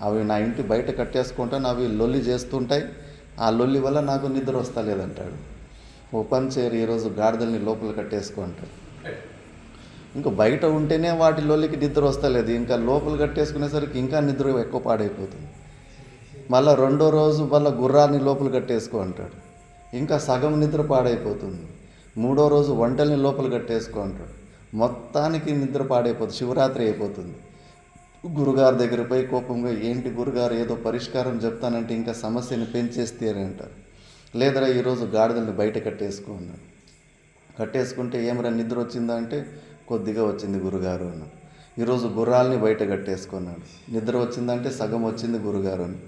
అవి నా ఇంటి బయట కట్టేసుకుంటాను, అవి లొల్లి చేస్తుంటాయి, ఆ లొల్లి వల్ల నాకు నిద్ర వస్తలేదంటాడు. ఓ పని చేయరు, ఈరోజు గాడిదల్ని లోపల కట్టేసుకుంటాడు. ఇంకా బయట ఉంటేనే వాటి లొల్లికి నిద్ర వస్తలేదు, ఇంకా లోపల కట్టేసుకునేసరికి ఇంకా నిద్ర ఎక్కువ పాడైపోతుంది. మళ్ళీ రెండో రోజు మళ్ళీ గుర్రాన్ని లోపల కట్టేసుకో అంటాడు, ఇంకా సగం నిద్ర పాడైపోతుంది. మూడో రోజు వంటల్ని లోపల కట్టేసుకో అంటాడు, మొత్తానికి నిద్ర పాడైపోతుంది, శివరాత్రి అయిపోతుంది. గురుగారి దగ్గర పోయి కోపంగా, ఏంటి గురుగారు ఏదో పరిష్కారం చెప్తానంటే ఇంకా సమస్యని పెంచేస్తే అని అంటారు. లేదరా ఈరోజు గాడిదల్ని బయట కట్టేసుకో అన్నాడు. కట్టేసుకుంటే ఏమరా నిద్ర వచ్చిందా అంటే, కొద్దిగా వచ్చింది గురుగారు అన్నాడు. ఈరోజు గుర్రాలని బయట కట్టేసుకున్నాడు. నిద్ర వచ్చిందంటే సగం వచ్చింది గురుగారు అని.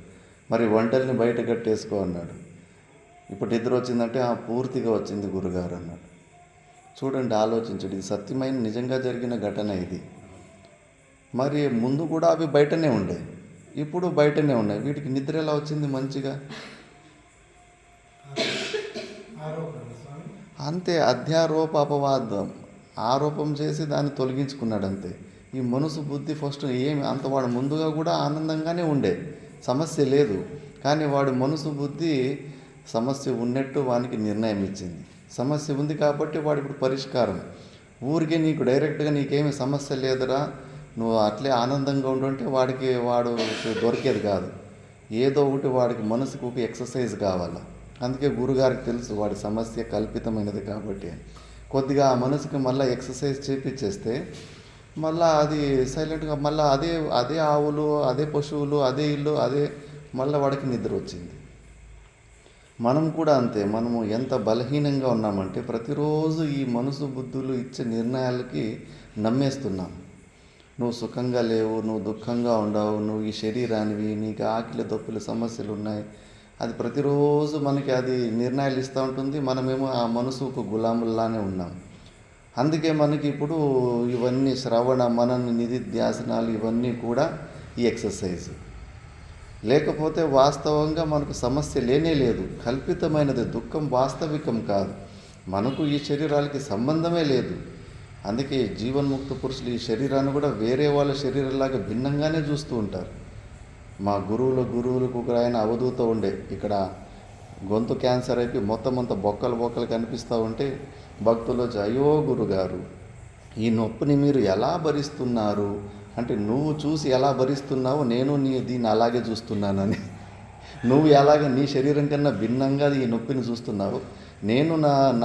మరి వంటల్ని బయట కట్టేసుకో అన్నాడు. ఇప్పుడు నిద్ర వచ్చిందంటే పూర్తిగా వచ్చింది గురుగారు అన్నాడు. చూడండి, ఆలోచించండి, ఇది సత్యమైన నిజంగా జరిగిన ఘటన ఇది. మరి ముందు కూడా అవి బయటనే ఉండే, ఇప్పుడు బయటనే ఉన్నాయి. వీటికి నిద్ర ఎలా వచ్చింది మంచిగా? అంతే, అధ్యారోప అపవాదం. ఆరోపం చేసి దాన్ని తొలగించుకున్నాడు అంతే. ఈ మనసు బుద్ధి ఫస్ట్ ఏమి అంత, వాడు ముందుగా కూడా ఆనందంగానే ఉండే, సమస్య లేదు. కానీ వాడు మనసు బుద్ధి సమస్య ఉన్నట్టు వానికి నిర్ణయం ఇచ్చింది. సమస్య ఉంది కాబట్టి వాడు ఇప్పుడు పరిష్కారం. ఊరికే నీకు డైరెక్ట్గా నీకేమి సమస్య లేదురా, నువ్వు అట్లే ఆనందంగా ఉండుంటే వాడు దొరికేది కాదు. ఏదో ఒకటి వాడికి మనసుకు ఒక ఎక్సర్సైజ్ కావాలి. అందుకే గురుగారికి తెలుసు వాడి సమస్య కల్పితమైనది కాబట్టి అని. కొద్దిగా ఆ మనసుకి మళ్ళీ ఎక్సర్సైజ్ చేపించేస్తే మళ్ళీ అది సైలెంట్గా మళ్ళీ అదే అదే ఆవులు, అదే పశువులు, అదే ఇల్లు, అదే మళ్ళీ వాడికి నిద్ర వచ్చింది. మనం కూడా అంతే. మనము ఎంత బలహీనంగా ఉన్నామంటే ప్రతిరోజు ఈ మనసు బుద్ధులు ఇచ్చే నిర్ణయాలకి నమ్మేస్తున్నాం. నువ్వు సుఖంగా లేవు, నువ్వు దుఃఖంగా ఉండవు, నువ్వు ఈ శరీరానివి, నీకు ఆకలి దప్పుల సమస్యలు ఉన్నాయి, అది ప్రతిరోజు మనకి అది నిర్ణయాలు ఇస్తూ ఉంటుంది. మనమేమో ఆ మనసుకు గులాముల్లానే ఉన్నాం. అందుకే మనకి ఇప్పుడు ఇవన్నీ శ్రవణ మనన నిధిధ్యాసనాలు ఇవన్నీ కూడా ఈ ఎక్సర్సైజ్. లేకపోతే వాస్తవంగా మనకు సమస్య లేనే లేదు, కల్పితమైనది. దుఃఖం వాస్తవికం కాదు, మనకు ఈ శరీరాలకి సంబంధమే లేదు. అందుకే జీవన్ముక్త పురుషులు ఈ శరీరాన్ని కూడా వేరే వాళ్ళ శరీరంలాగా భిన్నంగానే చూస్తూ ఉంటారు. మా గురువులకు ఒక ఆయన అవధూత ఉండే, ఇక్కడ గొంతు క్యాన్సర్ అయిపోయి మొత్తం అంతా బొక్కలు కనిపిస్తూ ఉంటే భక్తులు వచ్చి, అయ్యో గురుగారు, ఈ నొప్పిని మీరు ఎలా భరిస్తున్నారు అంటే, నువ్వు చూసి ఎలా భరిస్తున్నావో నేను దీన్ని అలాగే చూస్తున్నానని. నువ్వు ఎలాగ నీ శరీరం కన్నా భిన్నంగా ఈ నొప్పిని చూస్తున్నావు, నేను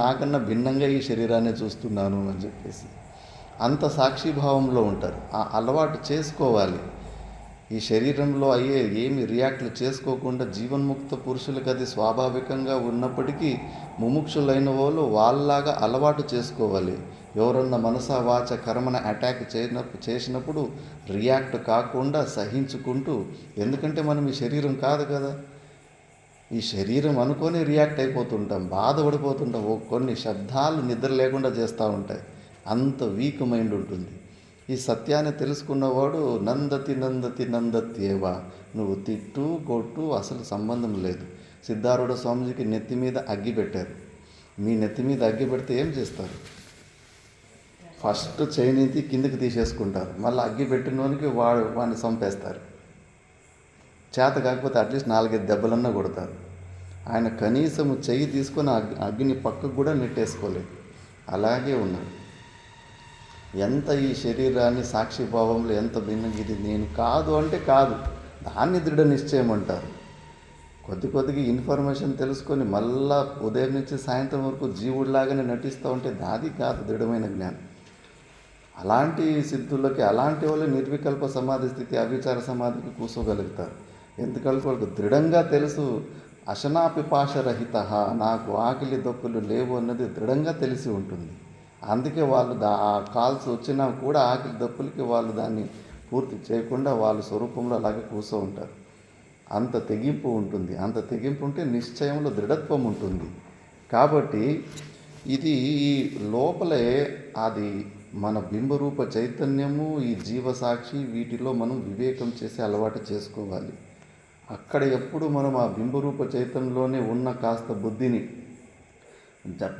నాకన్నా భిన్నంగా ఈ శరీరాన్ని చూస్తున్నాను అని చెప్పేసి అంత సాక్షిభావంలో ఉంటారు. ఆ అలవాటు చేసుకోవాలి. ఈ శరీరంలో అయ్యే ఏమి రియాక్ట్లు చేసుకోకుండా జీవన్ముక్త పురుషులకు అది స్వాభావికంగా ఉన్నప్పటికీ ముముక్షులైన వాళ్ళు వాళ్ళలాగా అలవాటు చేసుకోవాలి. ఎవరన్నా మనసా వాచ కర్మన అటాక్ చేసినప్పుడు రియాక్ట్ కాకుండా సహించుకుంటూ, ఎందుకంటే మనం ఈ శరీరం కాదు కదా, ఈ శరీరం అనుకొని రియాక్ట్ అయిపోతుంటాం, బాధపడిపోతుంటాం, కొన్ని శబ్దాలు నిద్ర లేకుండా చేస్తూ ఉంటాయి. అంత వీక్ మైండ్ ఉంటుంది. ఈ సత్యాన్ని తెలుసుకున్నవాడు నందతి ఏవా, నువ్వు తిట్టు కొట్టు అసలు సంబంధం లేదు. సిద్ధారూఢ స్వామిజీకి నెత్తి మీద అగ్గి పెట్టారు. మీ నెత్తి మీద అగ్గి పెడితే ఏం చేస్తారు? ఫస్ట్ చేయినీతి కిందకి తీసేసుకుంటారు, మళ్ళీ అగ్గి పెట్టినోనికి వాడిని చంపేస్తారు. చేత కాకపోతే అట్లీస్ట్ 4-5 దెబ్బలన్నా కొడతారు. ఆయన కనీసం చెయ్యి తీసుకొని అగ్గిని పక్కకు కూడా నెట్టేసుకోలేదు, అలాగే ఉన్నాడు. ఎంత ఈ శరీరాన్ని సాక్షిభావంలో ఎంత భిన్నంగా, ఇది నేను కాదు అంటే కాదు, దాన్ని దృఢ నిశ్చయం అంటారు. కొద్దిగా ఇన్ఫర్మేషన్ తెలుసుకొని మళ్ళా ఉదయం నుంచి సాయంత్రం వరకు జీవుడిలాగానే నటిస్తూ ఉంటే దాది కాదు దృఢమైన జ్ఞానం. అలాంటి సిద్ధులకి, అలాంటి వాళ్ళు నిర్వికల్ప సమాధి స్థితి, అవిచార సమాధికి కూర్చోగలుగుతారు. ఎందుకంటే వాళ్ళకు దృఢంగా తెలుసు, అశనాపిపాశరహిత, నాకు ఆకలి దప్పులు లేవు అన్నది దృఢంగా తెలిసి ఉంటుంది. అందుకే వాళ్ళు ఆ కాల్స్ వచ్చినా కూడా ఆకలి దప్పులకి వాళ్ళు దాన్ని పూర్తి చేయకుండా వాళ్ళ స్వరూపంలో అలాగే కూర్చో ఉంటారు. అంత తెగింపు ఉంటుంది. అంత తెగింపు ఉంటే నిశ్చయంలో దృఢత్వం ఉంటుంది. కాబట్టి ఇది ఈ లోపలే అది మన బింబరూప చైతన్యము, ఈ జీవసాక్షి, వీటిలో మనం వివేకం చేసి అలవాటు చేసుకోవాలి. అక్కడ ఎప్పుడు మనం ఆ బింబరూప చైతన్యంలోనే ఉన్న కాస్త బుద్ధిని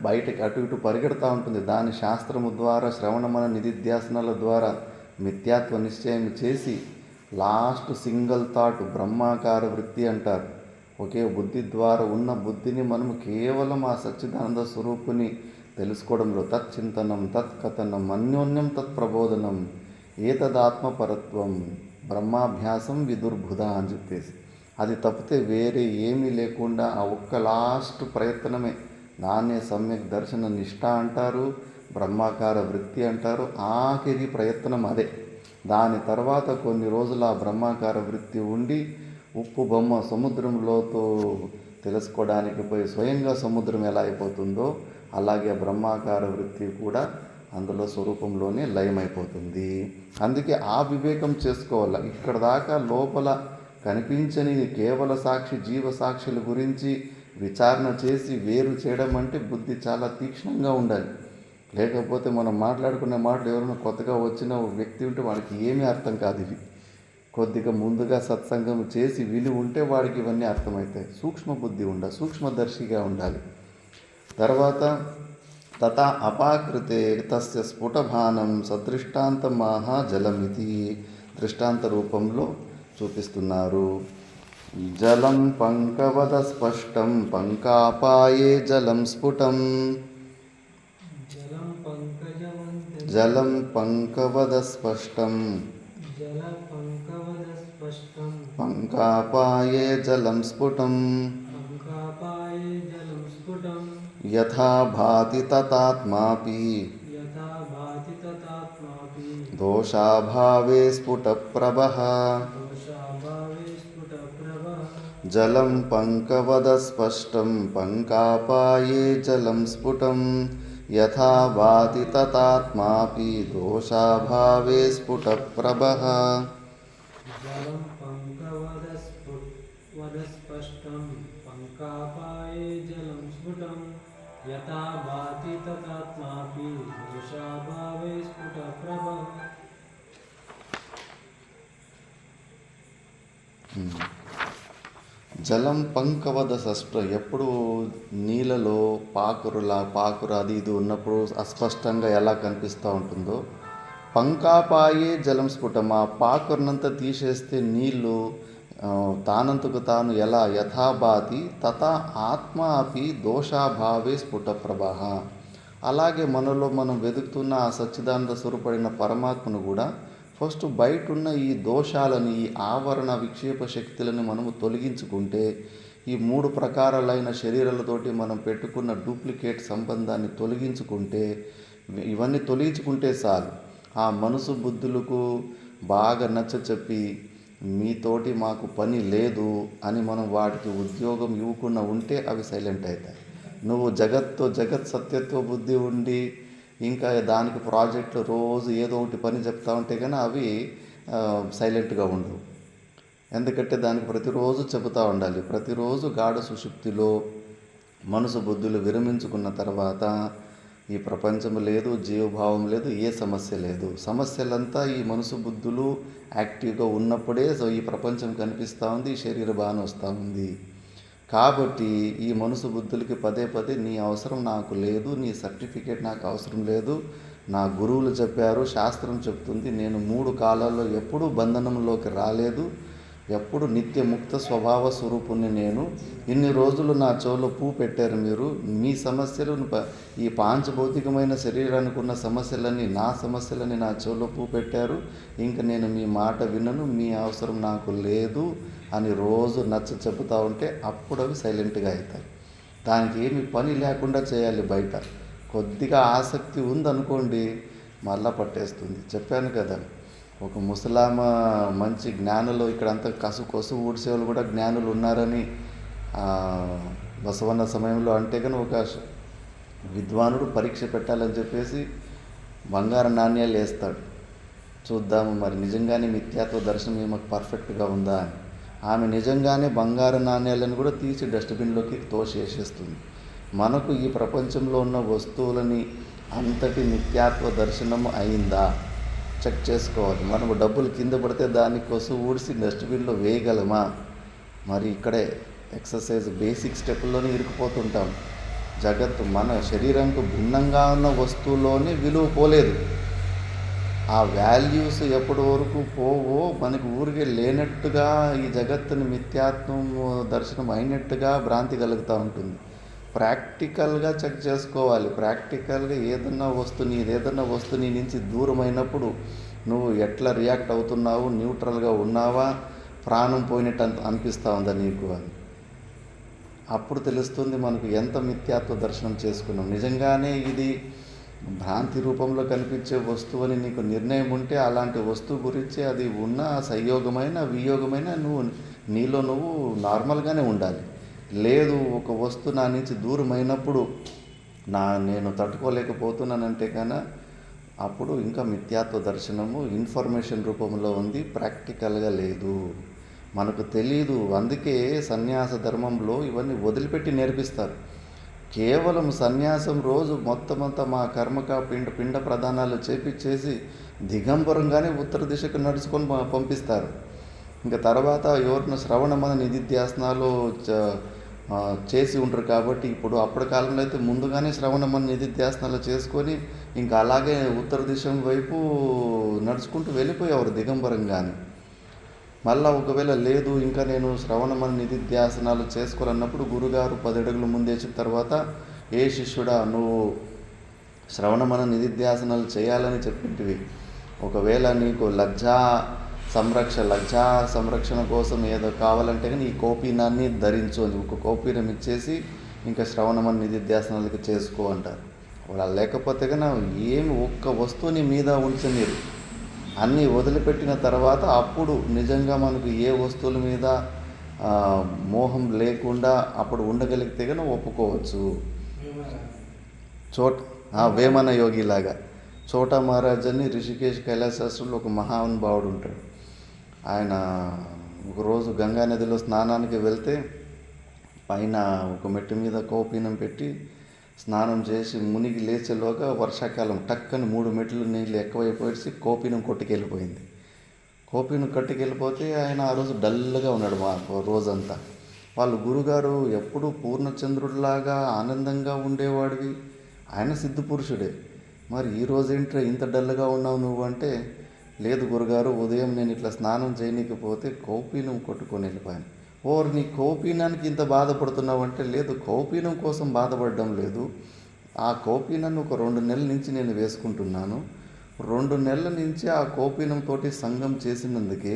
బయటకి అటు ఇటు పరిగెడతా ఉంటుంది. దాని శాస్త్రము ద్వారా, శ్రవణమన నిధిధ్యాసనాల ద్వారా మిథ్యాత్వ నిశ్చయం చేసి లాస్ట్ సింగిల్ థాట్ బ్రహ్మాకార వృత్తి అంటారు. ఒకే బుద్ధి ద్వారా ఉన్న బుద్ధిని మనం కేవలం ఆ సచ్చిదానంద స్వరూపుని తెలుసుకోవడంలో తచ్చింతనం, తత్కథనం, అన్యోన్యం తత్ప్రబోధనం, ఏతదాత్మపరత్వం, బ్రహ్మాభ్యాసం విదుర్బుధ అని చెప్పేసి అది తప్పితే వేరే ఏమీ లేకుండా ఆ ఒక్క లాస్ట్ ప్రయత్నమే, దాన్నే సమ్యక్ దర్శన నిష్ఠ అంటారు, బ్రహ్మాకార వృత్తి అంటారు. ఆఖరి ప్రయత్నం అదే. దాని తర్వాత కొన్ని రోజులు ఆ బ్రహ్మాకార వృత్తి ఉండి ఉప్పు బొమ్మ సముద్రంలోతో తెలుసుకోవడానికి పోయి స్వయంగా సముద్రం ఎలా అయిపోతుందో అలాగే బ్రహ్మాకార వృత్తి కూడా అందులో స్వరూపంలోనే లయమైపోతుంది. అందుకే ఆ వివేకం చేసుకోవాలి. ఇక్కడ దాకా లోపల కనిపించని కేవల సాక్షి జీవసాక్షుల గురించి విచారణ చేసి వేరు చేయడం అంటే బుద్ధి చాలా తీక్ష్ణంగా ఉండాలి. లేకపోతే మనం మాట్లాడుకునే మాటలు ఎవరైనా కొత్తగా వచ్చిన వ్యక్తి ఉంటే వాడికి ఏమీ అర్థం కాదు. ఇవి కొద్దిగా ముందుగా సత్సంగం చేసి విని ఉంటే వాడికి ఇవన్నీ అర్థమవుతాయి. సూక్ష్మ బుద్ధి ఉండాలి, సూక్ష్మదర్శిగా ఉండాలి. తర్వాత తథా అపాకృతే తస్య స్ఫుటభానం సదృష్టాంతమాహ జలమితి, దృష్టాంత రూపంలో చూపిస్తున్నారు. జలం పంకవద స్పష్టం పంకాపాయే జలం స్ఫుటం, జలం పంకవద స్పష్టం పంకాపాయే జలం స్ఫుటం పంకాపాయే జలం స్ఫుటం యథా భాతి తథాత్మాపి యథా భాతి తథాత్మాపి దోషాభావే స్ఫుటప్రభః దోషాభావే స్ఫుటప్రభః జలం పంకవద స్పష్టం పంకాపాయే జలం స్ఫుటం యథా భాతి తథాత్మాపి దోషాభావే స్ఫుటప్రభః జలం వద స్పష్టం పంకాపాయే జలం స్ఫుటం యథా భాతి తథాత్మాపి దోషాభావే స్ఫుటప్రభః జలం పంకవద సస్ప ఎప్పుడు నీళ్ళలో పాకురు అది ఇది ఉన్నప్పుడు అస్పష్టంగా ఎలా కనిపిస్తూ ఉంటుందో పంకాపాయే జలం స్ఫుటం ఆ పాకురునంతా తీసేస్తే నీళ్ళు తానంతకు తాను ఎలా యథాభాతి తథా ఆత్మ అపి దోషాభావే స్ఫుటప్రభః అలాగే మనలో మనం వెతుకుతున్న ఆ సచ్చిదానంద స్వరూపడిన పరమాత్మను కూడా ఫస్ట్ బయట ఉన్న ఈ దోషాలని ఈ ఆవరణ విక్షేప శక్తులను మనము తొలగించుకుంటే ఈ 3 ప్రకారాలైన శరీరాలతోటి మనం పెట్టుకున్న డూప్లికేట్ సంబంధాన్ని తొలగించుకుంటే ఇవన్నీ తొలగించుకుంటే చాలు ఆ మనసు బుద్ధులకు బాగా నచ్చచెప్పి మీతోటి మాకు పని లేదు అని మనం వాటికి ఉద్యోగం ఇవ్వకుండా ఉంటే అవి సైలెంట్ అవుతాయి. నువ్వు జగత్ సత్యత్వ బుద్ధి ఉండి ఇంకా దానికి ప్రాజెక్టులు రోజు ఏదో ఒకటి పని చెప్తా ఉంటే కానీ అవి సైలెంట్గా ఉండవు. ఎందుకంటే దానికి ప్రతిరోజు చెబుతూ ఉండాలి. ప్రతిరోజు గాఢ సుషుప్తిలో మనసు బుద్ధులు విరమించుకున్న తర్వాత ఈ ప్రపంచం లేదు, జీవభావం లేదు, ఏ సమస్య లేదు. సమస్యలంతా ఈ మనసు బుద్ధులు యాక్టివ్గా ఉన్నప్పుడే ఈ ప్రపంచం కనిపిస్తూ ఉంది, ఈ శరీర భావన వస్తూ ఉంది. కాబట్టి ఈ మనసు బుద్ధులకి పదే పదే నీ అవసరం నాకు లేదు, నీ సర్టిఫికేట్ నాకు అవసరం లేదు, నా గురువులు చెప్పారు, శాస్త్రం చెప్తుంది, నేను 3 కాలాల్లో ఎప్పుడూ బంధనంలోకి రాలేదు, ఎప్పుడు నిత్య ముక్త స్వభావ స్వరూపుణ్ణి నేను. ఇన్ని రోజులు నా చెవులో పువ్వు పెట్టారు మీరు, మీ సమస్యలు ఈ పాంచభౌతికమైన శరీరానికి ఉన్న సమస్యలన్నీ నా సమస్యలని నా చెవులో పువ్వు పెట్టారు. ఇంకా నేను మీ మాట వినను, మీ అవసరం నాకు లేదు అని రోజు చెబుతూ ఉంటే అప్పుడు అవి సైలెంట్గా అవుతాయి. దానికి ఏమి పని లేకుండా చేయాలి. బయట కొద్దిగా ఆసక్తి ఉందనుకోండి మళ్ళా పట్టేస్తుంది. చెప్పాను కదా, ఒక ముసలామ మంచి జ్ఞానులు ఇక్కడంతా కసు ఊడ్చేవాళ్ళు కూడా జ్ఞానులు ఉన్నారని బసవన్న సమయంలో అంటే కానీ ఒక విద్వానుడు పరీక్ష పెట్టాలని చెప్పేసి బంగారు నాణ్యాలు వేస్తాడు. చూద్దాము మరి నిజంగానే మిథ్యాత్వ దర్శనం ఏమో పర్ఫెక్ట్గా ఉందా అని. ఆమె నిజంగానే బంగారు నాణ్యాలను కూడా తీసి డస్ట్బిన్లోకి తోసేసేస్తుంది. మనకు ఈ ప్రపంచంలో ఉన్న వస్తువులని అంతటి మిథ్యాత్వ దర్శనం అయిందా చెక్ చేసుకోవాలి. మనము డబ్బులు కింద పడితే దానికోసం ఊడిసి డస్ట్బిన్లో వేయగలమా? మరి ఇక్కడే ఎక్సర్సైజ్ బేసిక్ స్టెప్లోనే ఇరుక్కుపోతుంటాం. జగత్తు మన శరీరంకు భిన్నంగా ఉన్న వస్తువులోనే విలువ పోలేదు. ఆ వాల్యూస్ ఎప్పటి వరకు పోవో మనకు ఊరికే లేనట్టుగా ఈ జగత్తుని మిథ్యాత్వం దర్శనం అయినట్టుగా భ్రాంతి కలుగుతూ ఉంటుంది. ప్రాక్టికల్గా చెక్ చేసుకోవాలి. ప్రాక్టికల్గా ఏదన్నా వస్తువు నీ నుంచి దూరమైనప్పుడు నువ్వు ఎట్లా రియాక్ట్ అవుతున్నావు, న్యూట్రల్గా ఉన్నావా, ప్రాణం పోయినట్టు అనిపిస్తూ ఉందా నీకు అని. అప్పుడు తెలుస్తుంది మనకు ఎంత మిథ్యాత్వ దర్శనం చేసుకున్నాం. నిజంగానే ఇది భ్రాంతి రూపంలో కనిపించే వస్తువు అని నీకు నిర్ణయం ఉంటే అలాంటి వస్తువు గురించి అది ఉన్న సంయోగమైన వియోగమైన నీలో నువ్వు నార్మల్గానే ఉండాలి. లేదు ఒక వస్తువు నా నుంచి దూరమైనప్పుడు నేను తట్టుకోలేకపోతున్నానంటే కన్నా అప్పుడు ఇంకా మిథ్యాత్వ దర్శనము ఇన్ఫర్మేషన్ రూపంలో ఉంది, ప్రాక్టికల్గా లేదు, మనకు తెలీదు. అందుకే సన్యాస ధర్మంలో ఇవన్నీ వదిలిపెట్టి నేర్పిస్తారు. కేవలం సన్యాసం రోజు మొత్తమంతా మా కర్మక పిండ ప్రదానాలు చేపించేసి దిగంబరంగానే ఉత్తర దిశకు నడుచుకొని పంపిస్తారు. ఇంకా తర్వాత ఎవరిన శ్రవణమన నిధిధ్యాసనాలు చేసి ఉంటారు. కాబట్టి ఇప్పుడు అప్పటి కాలంలో అయితే ముందుగానే శ్రవణమన నిధిధ్యాసనాలు చేసుకొని ఇంకా అలాగే ఉత్తర దిశ వైపు నడుచుకుంటూ వెళ్ళిపోయేవారు దిగంబరంగానే. మళ్ళీ ఒకవేళ లేదు ఇంకా నేను శ్రవణమన నిధిధ్యాసనాలు చేసుకోవాలన్నప్పుడు గురుగారు 10 అడుగులు ముందేసిన తర్వాత, ఏ శిష్యుడా నువ్వు శ్రవణమన నిధిధ్యాసనాలు చేయాలని చెప్పింటివి, ఒకవేళ నీకు లజ్జా లజ్జా సంరక్షణ కోసం ఏదో కావాలంటే కానీ ఈ కౌపీనాన్ని ధరించు అని ఒక కౌపీనం ఇచ్చేసి ఇంకా శ్రవణమని నిధిధ్యాసనాలకి చేసుకో అంటారు. అలా లేకపోతే కన్నా ఏమి ఒక్క వస్తువుని మీద ఉంచనీరు. అన్నీ వదిలిపెట్టిన తర్వాత అప్పుడు నిజంగా మనకు ఏ వస్తువుల మీద మోహం లేకుండా అప్పుడు ఉండగలిగితే కన్నా ఒప్పుకోవచ్చు. వేమన యోగిలాగా చోటా మహారాజ్ అని రిషికేశ్ కైలాసాశ్రంలో ఒక మహానుభావుడు ఉంటాడు. ఆయన ఒకరోజు గంగా నదిలో స్నానానికి వెళ్తే పైన ఒక మెట్టు మీద కౌపీనం పెట్టి స్నానం చేసి మునిగి లేచేలోగా వర్షాకాలం టక్కని 3 మెట్లు నీళ్ళు ఎక్కువైపోయేసి కౌపీనం కొట్టుకెళ్ళిపోయింది. కౌపీనం కట్టుకెళ్ళిపోతే ఆయన ఆ రోజు డల్గా ఉన్నాడు రోజంతా. వాళ్ళ గురుగారు ఎప్పుడూ పూర్ణచంద్రుడిలాగా ఆనందంగా ఉండేవాడివి, ఆయన సిద్ధపురుషుడే, మరి ఈ రోజేంట్రా ఇంత డల్గా ఉన్నావు నువ్వు అంటే, లేదు గురుగారు ఉదయం నేను ఇట్లా స్నానం చేయనీకపోతే కౌపీనం కొట్టుకొని వెళ్ళిపోయాను. నీ కౌపీనానికి ఇంత బాధపడుతున్నావు అంటే, లేదు కౌపీనం కోసం బాధపడడం లేదు, ఆ కౌపీనాన్ని ఒక 2 నెలల నుంచి నేను వేసుకుంటున్నాను. 2 నెలల నుంచి ఆ కౌపీనంతో సంగం చేసినందుకే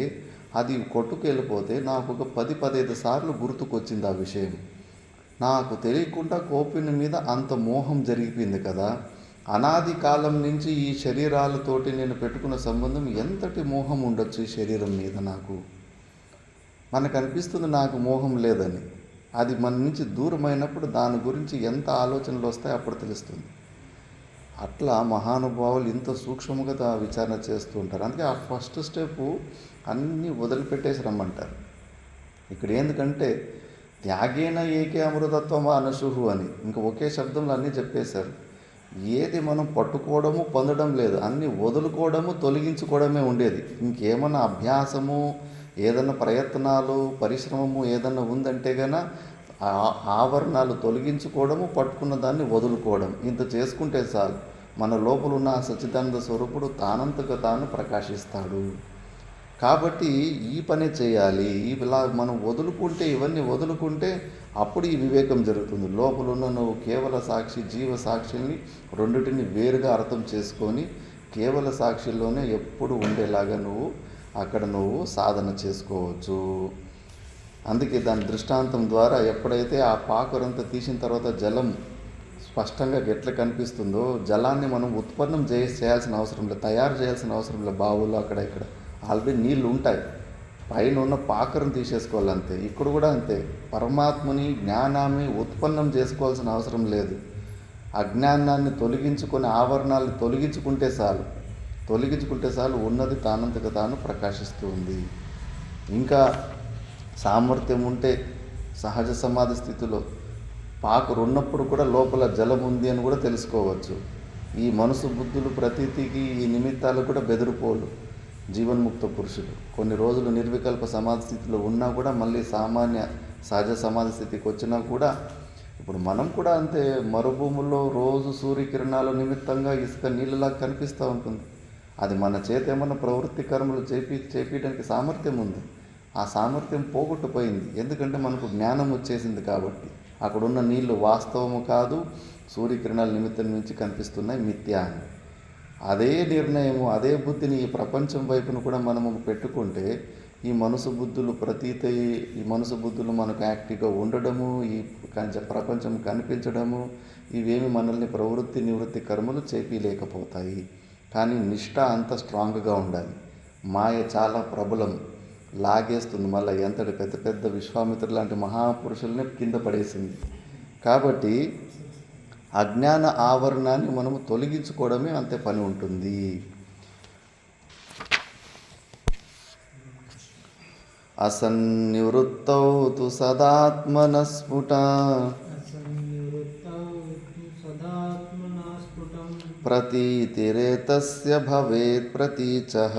అది కొట్టుకెళ్ళిపోతే నాకు ఒక 10-15 సార్లు గుర్తుకొచ్చింది ఆ విషయం. నాకు తెలియకుండా కౌపీనం మీద అంత మోహం జరిగిపోయింది కదా. అనాది కాలం నుంచి ఈ శరీరాలతోటి నేను పెట్టుకున్న సంబంధం ఎంతటి మోహం ఉండొచ్చు ఈ శరీరం మీద. మనకు అనిపిస్తుంది నాకు మోహం లేదని. అది మన నుంచి దూరమైనప్పుడు దాని గురించి ఎంత ఆలోచనలు వస్తాయో అప్పుడు తెలుస్తుంది. అట్లా మహానుభావులు ఇంత సూక్ష్మంగా విచారణ చేస్తూ ఉంటారు. అందుకే ఆ ఫస్ట్ స్టెప్ అన్నీ వదిలిపెట్టేసి రమ్మంటారు. ఇక్కడ ఎందుకంటే త్యాగేన ఏకే అమృతత్వం అనశుహు అని ఇంకా ఒకే శబ్దంలో అన్నీ చెప్పేశారు. ఏది మనం పట్టుకోవడము పొందడం లేదు, అన్నీ వదులుకోవడము తొలగించుకోవడమే ఉండేది. ఇంకేమన్నా అభ్యాసము ఏదన్నా ప్రయత్నాలు పరిశ్రమము ఏదన్నా ఉందంటే గన ఆవరణాలు తొలగించుకోవడము పట్టుకున్న దాన్ని వదులుకోవడం ఇంత చేసుకుంటే చాలు. మన లోపల ఉన్న సచ్చిదానంద స్వరూపుడు తానంతగా తాను ప్రకాశిస్తాడు. కాబట్టి ఈ పనే చేయాలి. ఇలా మనం వదులుకుంటే ఇవన్నీ వదులుకుంటే అప్పుడు ఈ వివేకం జరుగుతుంది. లోపల ఉన్న నువ్వు కేవల సాక్షి జీవ సాక్షిని రెండిటిని వేరుగా అర్థం చేసుకొని కేవల సాక్షిలోనే ఎప్పుడు ఉండేలాగా అక్కడ నువ్వు సాధన చేసుకోవచ్చు. అందుకే దాని దృష్టాంతం ద్వారా ఎప్పుడైతే ఆ పాకురంతా తీసిన తర్వాత జలం స్పష్టంగా ఎట్లా కనిపిస్తుందో, జలాన్ని మనం ఉత్పన్నం చేయాల్సిన అవసరం లేదు, తయారు చేయాల్సిన అవసరం లేదు. బావులు అక్కడ ఇక్కడ ఆల్రెడీ నీళ్ళు ఉంటాయి, పైన ఉన్న పాకరం తీసేసుకోవాలంతే. ఇక్కడ కూడా అంతే, పరమాత్మని జ్ఞానాన్ని ఉత్పన్నం చేసుకోవాల్సిన అవసరం లేదు. అజ్ఞానాన్ని తొలగించుకొని ఆవరణాలను తొలగించుకుంటే చాలు ఉన్నది తానంతగా తాను ప్రకాశిస్తూ ఉంది. ఇంకా సామర్థ్యం ఉంటే సహజ సమాధి స్థితిలో పాకరు ఉన్నప్పుడు కూడా లోపల జలం ఉంది అని కూడా తెలుసుకోవచ్చు. ఈ మనసు బుద్ధులు ప్రతీతికి ఈ నిమిత్తాలు కూడా బెదిరిపోలు జీవన్ముక్త పురుషులు. కొన్ని రోజులు నిర్వికల్ప సమాధి స్థితిలో ఉన్నా కూడా మళ్ళీ సామాన్య సహజ సమాధి స్థితికి వచ్చినా కూడా, ఇప్పుడు మనం కూడా అంతే, మరుభూముల్లో రోజు సూర్యకిరణాల నిమిత్తంగా ఇసుక నీళ్ళలాగా కనిపిస్తూ ఉంటుంది. అది మన చేత ఏమన్నా ప్రవృత్తి కర్మలు చేపించడానికి సామర్థ్యం ఉంది. ఆ సామర్థ్యం పోగొట్టుపోయింది, ఎందుకంటే మనకు జ్ఞానం వచ్చేసింది కాబట్టి. అక్కడున్న నీళ్లు వాస్తవము కాదు, సూర్యకిరణాల నిమిత్తం నుంచి కనిపిస్తున్నాయి మిథ్యా అని. అదే నిర్ణయము అదే బుద్ధిని ఈ ప్రపంచం వైపును కూడా మనము పెట్టుకుంటే ఈ మనసు బుద్ధులు మనకు యాక్టివ్గా ఉండడము, ఈ ప్రపంచం కనిపించడము, ఇవేమి మనల్ని ప్రవృత్తి నివృత్తి కర్మలు చేపలేకపోతాయి. కానీ నిష్ఠ అంత స్ట్రాంగ్గా ఉండాలి. మాయ చాలా ప్రబలం, లాగేస్తుంది. మళ్ళీ ఎంతటి పెద్ద పెద్ద విశ్వామిత్రులు లాంటి మహాపురుషుల్ని కింద పడేసింది. కాబట్టి అజ్ఞాన ఆవరణాన్ని మనము తొలగించుకోవడమే అంతే పని ఉంటుంది. అసన్నివృత్తౌ తు సదాత్మనస్ఫుట ప్రతీతిరేతస్య భవేత్ ప్రతీచః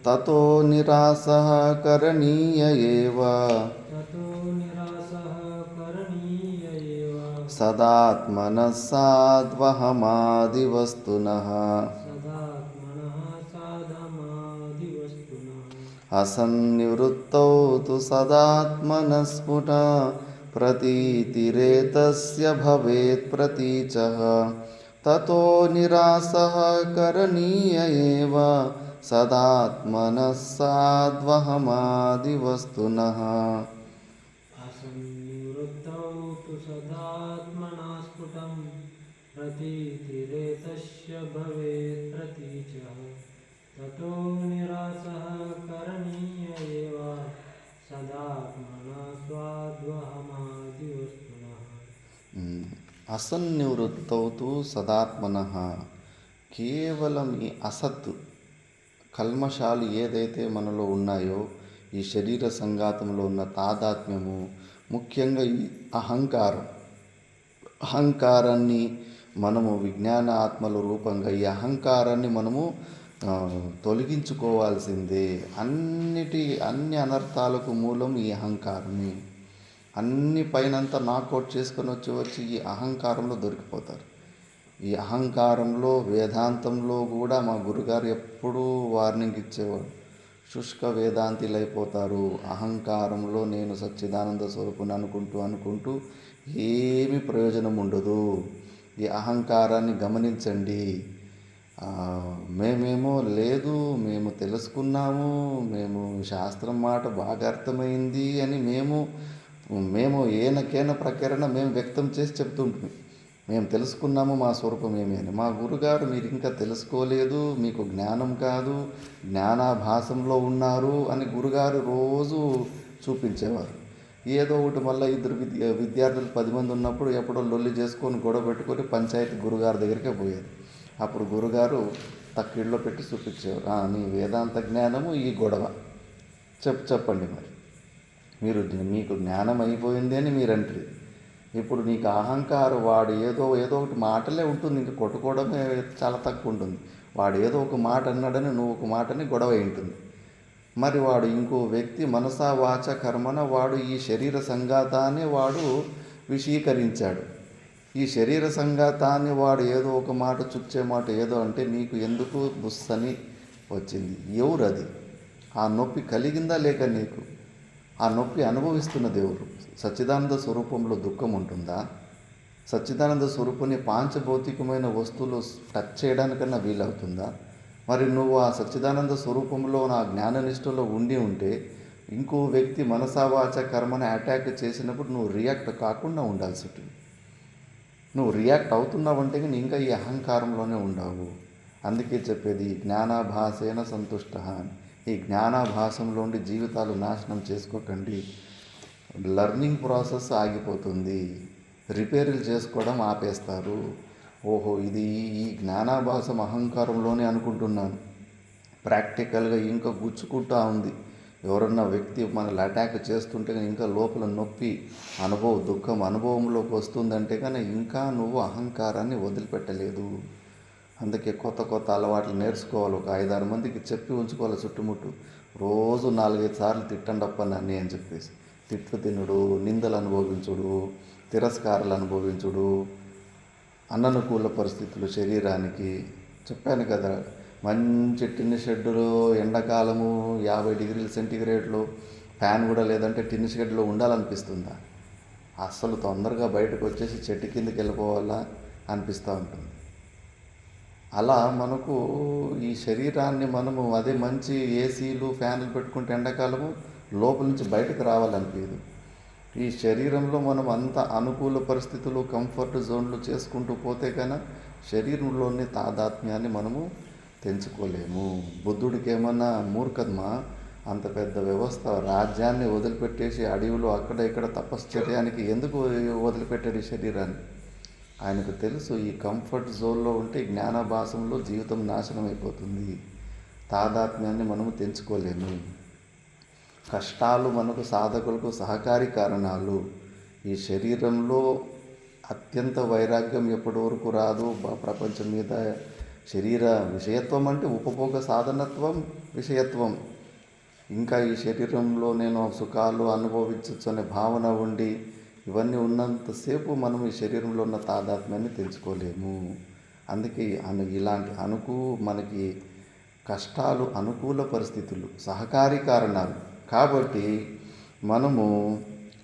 తతో నిరాసః కరణీయ ఏవ సదాత్మనః సాద్వహమాదివస్తునః అసన్నివృత్తౌ తు సదాత్మనస్ఫుట ప్రతీతిరేతస్య భవేత్ ప్రతీచః తతో నిరాసః కరణీయ ఏవ సదాత్మనః సాధ్వహమాదివస్తునః. असन्निवृत्तौ तु सदात्मना स्फुटं प्रतीतिरेतस्य भवेत् प्रतीचः ततो निरासः करणीय एव सदात्मना स्वाद्वहमादिवस्तुनः. అసన్నివృత్తౌ తు సదాత్మనః. కేవలం ఈ అసత్ కల్మషాలు ఏదైతే మనలో ఉన్నాయో, ఈ శరీర సంఘాతంలో ఉన్న తాదాత్మ్యము, ముఖ్యంగా ఈ అహంకారాన్ని మనము విజ్ఞాన ఆత్మల రూపంగా ఈ అహంకారాన్ని మనము తొలగించుకోవాల్సిందే. అన్ని అనర్థాలకు మూలం ఈ అహంకారమే. అన్ని పైనంతా నాకౌట్ చేసుకొని వచ్చి ఈ అహంకారంలో దొరికిపోతారు. ఈ అహంకారంలో వేదాంతంలో కూడా మా గురుగారు ఎప్పుడూ వార్నింగ్ ఇచ్చేవాడు. శుష్క వేదాంతిలు అయిపోతారు. అహంకారంలో నేను సచ్చిదానంద స్వరూపుని అనుకుంటూ ఏమీ ప్రయోజనం ఉండదు. ఈ అహంకారాన్ని గమనించండి. మేమేమో లేదు, మేము తెలుసుకున్నాము, మేము శాస్త్రం మాట బాగా అర్థమైంది అని మేము ఏనకేన ప్రకరణ మేము వ్యక్తం చేసి చెప్తుంటాం. మేము తెలుసుకున్నాము మా స్వరూపం ఏమి అని. మా గురుగారు మీరు ఇంకా తెలుసుకోలేదు, మీకు జ్ఞానం కాదు, జ్ఞానాభాసంలో ఉన్నారు అని గురుగారు రోజు చూపించేవారు. ఏదో ఒకటి మళ్ళీ ఇద్దరు విద్యార్థులు 10 మంది ఉన్నప్పుడు ఎప్పుడో లొల్లి చేసుకొని గొడవ పెట్టుకొని పంచాయతీ గురుగారు దగ్గరికే పోయేది. అప్పుడు గురుగారు తక్కిళ్ళలో పెట్టి చూపించేవారు. నీ వేదాంత జ్ఞానము ఈ గొడవ చెప్పండి మరి మీకు జ్ఞానం అయిపోయింది అని మీరు అంటారు. ఇప్పుడు నీకు అహంకారం వాడు ఏదో ఒకటి మాటలే ఉంటుంది, ఇంక కొట్టుకోవడమే చాలా తక్కువ ఉంటుంది. వాడు ఏదో ఒక మాట అన్నాడని నువ్వు ఒక మాటని గొడవ ఉంటుంది. మరి వాడు ఇంకో వ్యక్తి మనసా వాచ కర్మన వాడు ఈ శరీర సంఘాతాన్ని వాడు విషీకరించాడు. ఈ శరీర సంఘాతాన్ని వాడు ఏదో ఒక మాట చుచ్చే మాట ఏదో అంటే నీకు ఎందుకు బుస్సని వచ్చింది. ఎవరు అది? ఆ నొప్పి కలిగిందా లేక నీకు ఆ నొప్పి అనుభవిస్తున్న దేవుడు? సచ్చిదానంద స్వరూపంలో దుఃఖం ఉంటుందా? సచ్చిదానంద స్వరూపుని పాంచభౌతికమైన వస్తువులు టచ్ చేయడానికన్నా వీలవుతుందా? మరి నువ్వు ఆ సచ్చిదానంద స్వరూపంలో నా జ్ఞాననిష్టలో ఉంటే ఇంకో వ్యక్తి మనసావాచ కర్మని అటాక్ చేసినప్పుడు నువ్వు రియాక్ట్ కాకుండా ఉండాల్సి ఉంటుంది. నువ్వు రియాక్ట్ అవుతున్నావంటే కానీ ఇంకా ఈ అహంకారంలోనే ఉండవు. అందుకే చెప్పేది జ్ఞానాభాసేన సంతుష్ట అని. ఈ జ్ఞానాభాసంలోండి జీవితాలు నాశనం చేసుకోకండి. లర్నింగ్ ప్రాసెస్ ఆగిపోతుంది, రిపేర్లు చేసుకోవడం ఆపేస్తారు. ఓహో ఇది ఈ జ్ఞానాభాసం అహంకారంలోనే అనుకుంటున్నాను, ప్రాక్టికల్గా ఇంకా గుచ్చుకుంటూ ఉంది. ఎవరన్నా వ్యక్తి మనల్ని అటాక్ చేస్తుంటే కానీ ఇంకా లోపల నొప్పి దుఃఖం అనుభవంలోకి వస్తుందంటే కానీ ఇంకా నువ్వు అహంకారాన్ని వదిలిపెట్టలేదు. అందుకే కొత్త అలవాట్లు నేర్చుకోవాలి. ఒక 5-6 మందికి చెప్పి ఉంచుకోవాలి చుట్టుముట్టు. రోజు 4-5 సార్లు తిట్టండి అప్ప నన్ను అని చెప్పేసి. తిట్లు తినుడు, నిందలు అనుభవించుడు, తిరస్కారాలు అనుభవించుడు, అననుకూల పరిస్థితులు శరీరానికి. చెప్పాను కదా, మంచి టిన్ షెడ్డులో ఎండాకాలము 50 డిగ్రీల సెంటీగ్రేడ్లో ఫ్యాన్ కూడా లేదంటే టిన్ షెడ్లో ఉండాలనిపిస్తుందా? అస్సలు తొందరగా బయటకు వచ్చేసి చెట్టు కిందకి వెళ్ళిపోవాలా అనిపిస్తూ ఉంటుంది. అలా మనకు ఈ శరీరాన్ని మనము అదే మంచి ఏసీలు ఫ్యాన్లు పెట్టుకుంటే ఎండాకాలము లోపల నుంచి బయటకు రావాలనిపించదు. ఈ శరీరంలో మనం అంత అనుకూల పరిస్థితులు కంఫర్ట్ జోన్లు చేసుకుంటూ పోతే కన్నా శరీరంలోని తాదాత్మ్యాన్ని మనము తెంచుకోలేము. బుద్ధుడికి ఏమన్నా మూర్ఖత్మా? అంత పెద్ద వ్యవస్థ రాజ్యాన్ని వదిలిపెట్టేసి అడవిలో అక్కడ ఇక్కడ తపశ్చర్యానికి ఎందుకు వదిలిపెట్టాడు ఈ శరీరాన్ని? ఆయనకు తెలుసు ఈ కంఫర్ట్ జోన్లో ఉంటే జ్ఞానాభాసంలో జీవితం నాశనం అయిపోతుంది. తాదాత్మ్యాన్ని మనము తెంచుకోలేము. కష్టాలు మనకు సాధకులకు సహకారి కారణాలు. ఈ శరీరంలో అత్యంత వైరాగ్యం ఎప్పటి వరకు రాదు ప్రపంచం మీద. శరీర విషయత్వం అంటే ఉపభోగ సాధనత్వం, విషయత్వం. ఇంకా ఈ శరీరంలో నేను సుఖాలు అనుభవించవచ్చు అనే భావన ఉండి ఇవన్నీ ఉన్నంతసేపు మనం ఈ శరీరంలో ఉన్న తాదాత్మ్యాన్ని తెంచుకోలేము. అందుకే ఇలాంటి మనకి కష్టాలు అనుకూల పరిస్థితులు సహకారి కారణాలు. కాబట్టి మనము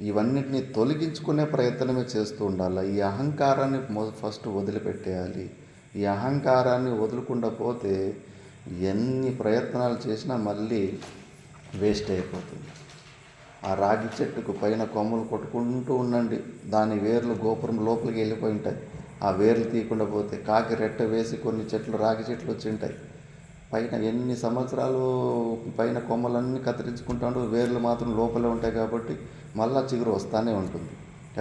ఇవన్నిటిని తొలగించుకునే ప్రయత్నమే చేస్తూ ఉండాలి. ఈ అహంకారాన్ని ఫస్ట్ వదిలిపెట్టేయాలి. ఈ అహంకారాన్ని వదులుకుండా పోతే ఎన్ని ప్రయత్నాలు చేసినా మళ్ళీ వేస్ట్ అయిపోతుంది. ఆ రాగి చెట్టుకు పైన కొమ్మలు కొట్టుకుంటూ ఉండండి, దాని వేర్లు గోపురం లోపలికి వెళ్ళిపోయి ఉంటాయి. ఆ వేర్లు తీయకుండా పోతే కాకి రెట్ట వేసి కొన్ని చెట్లు రాగి చెట్లు వచ్చి ఉంటాయి. పైన ఎన్ని సంవత్సరాలు పైన కొమ్మలన్నీ కత్తిరించుకుంటాడు, వేర్లు మాత్రం లోపలే ఉంటాయి కాబట్టి మళ్ళా చిగురు వస్తూనే ఉంటుంది.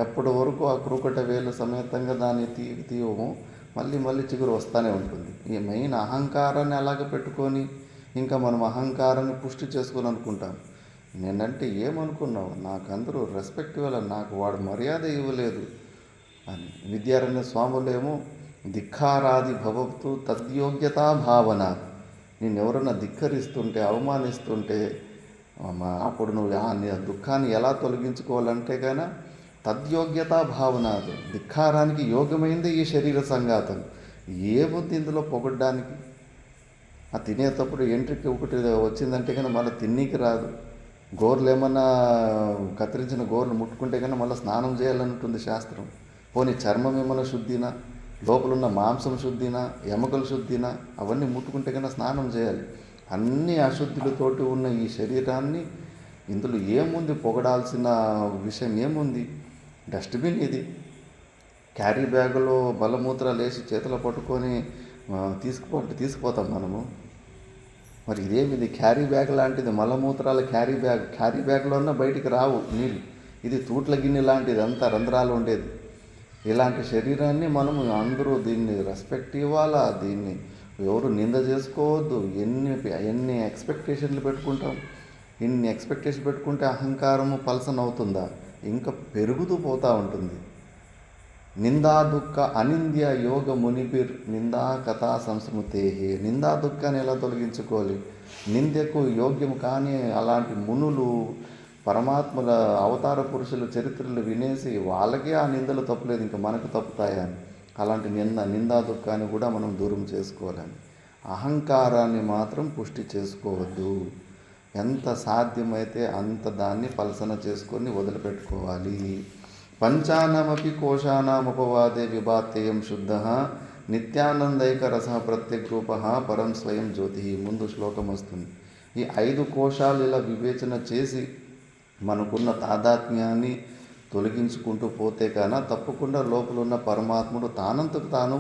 ఎప్పటి వరకు ఆ క్రూకట వేలు సమేతంగా దాన్ని తీయము, మళ్ళీ చిగురు వస్తూనే ఉంటుంది. ఈ మెయిన్ అహంకారాన్ని అలాగ పెట్టుకొని ఇంకా మనం అహంకారాన్ని పుష్టి చేసుకొని అనుకుంటాం. నేనంటే ఏమనుకున్నావు, నాకు అందరూ రెస్పెక్ట్ ఇవ్వాలి, నాకు వాడు మర్యాద ఇవ్వలేదు అని. విద్యారణ్య స్వాములేమో ధిక్కారాది భవతు తద్యోగ్యతా భావన, నేను ఎవరన్నా ధిక్కరిస్తుంటే అవమానిస్తుంటే అప్పుడు నువ్వు ఆ దుఃఖాన్ని ఎలా తొలగించుకోవాలంటే కానీ తద్యోగ్యతా భావన, అది ధిక్కారానికి యోగ్యమైంది ఈ శరీర సంఘాతం. ఏముంది ఇందులో పొగడ్డానికి? ఆ తినేటప్పుడు ఎంట్రీకి ఒకటి వచ్చిందంటే కానీ మళ్ళీ తిన్నీకి రాదు. గోర్లు ఏమన్నా కత్తిరించిన గోర్లు ముట్టుకుంటే కానీ మళ్ళీ స్నానం చేయాలంటుంది శాస్త్రం. పోనీ చర్మం ఏమన్నా శుద్ధినా, లోపలున్న మాంసం శుద్ధినా, ఎముకల శుద్ధినా, అవన్నీ ముట్టుకుంటే కన్నా స్నానం చేయాలి. అన్ని అశుద్ధులతోటి ఉన్న ఈ శరీరాన్ని ఇందులో ఏముంది పొగడాల్సిన విషయం ఏముంది? డస్ట్బిన్ ఇది. క్యారీ బ్యాగులో మలమూత్రాలు వేసి చేతిలో పట్టుకొని తీసుకుపోతాం మనము. మరి ఇదేమిది క్యారీ బ్యాగ్ లాంటిది, మలమూత్రాల క్యారీ బ్యాగ్లో ఉన్న బయటికి రావు నీళ్ళు. ఇది తూట్ల గిన్నె లాంటిది, అంతా రంధ్రాలు ఉండేది. ఇలాంటి శరీరాన్ని మనము అందరూ దీన్ని రెస్పెక్ట్ ఇవ్వాలా, దీన్ని ఎవరు నింద చేసుకోవద్దు. ఎన్ని ఎక్స్పెక్టేషన్లు పెట్టుకుంటాం. ఇన్ని ఎక్స్పెక్టేషన్ పెట్టుకుంటే అహంకారము పలసన అవుతుందా? ఇంకా పెరుగుతూ పోతూ ఉంటుంది. నిందా దుఃఖ అనింద్య యోగ మునిపిర్ నిందా కథా సంస్మృతే. నిందా దుఃఖాన్ని ఎలా తొలగించుకోవాలి? నిందకు యోగ్యం కానీ అలాంటి మునులు, పరమాత్మల అవతార పురుషుల చరిత్రలు వినేసి వాళ్ళకే ఆ నిందలు తప్పులేదు, ఇంకా మనకు తప్పుతాయని. అలాంటి నిందా దుఃఖాన్ని కూడా మనం దూరం చేసుకోవాలని. అహంకారాన్ని మాత్రం పుష్టి చేసుకోవద్దు. ఎంత సాధ్యమైతే అంత దాన్ని పలసన చేసుకొని వదిలిపెట్టుకోవాలి. పంచానమపి కోశానామపవాదే విభాత్తేయం శుద్ధ నిత్యానందైక రస ప్రత్యగ్రూప పరం స్వయం జ్యోతి. ముందు శ్లోకం వస్తుంది. ఈ 5 కోశాలు ఇలా వివేచన చేసి మనకున్న తాదాత్మ్యాన్ని తొలగించుకుంటూ పోతే కాన తప్పకుండా లోపల ఉన్న పరమాత్ముడు తానంతకు తాను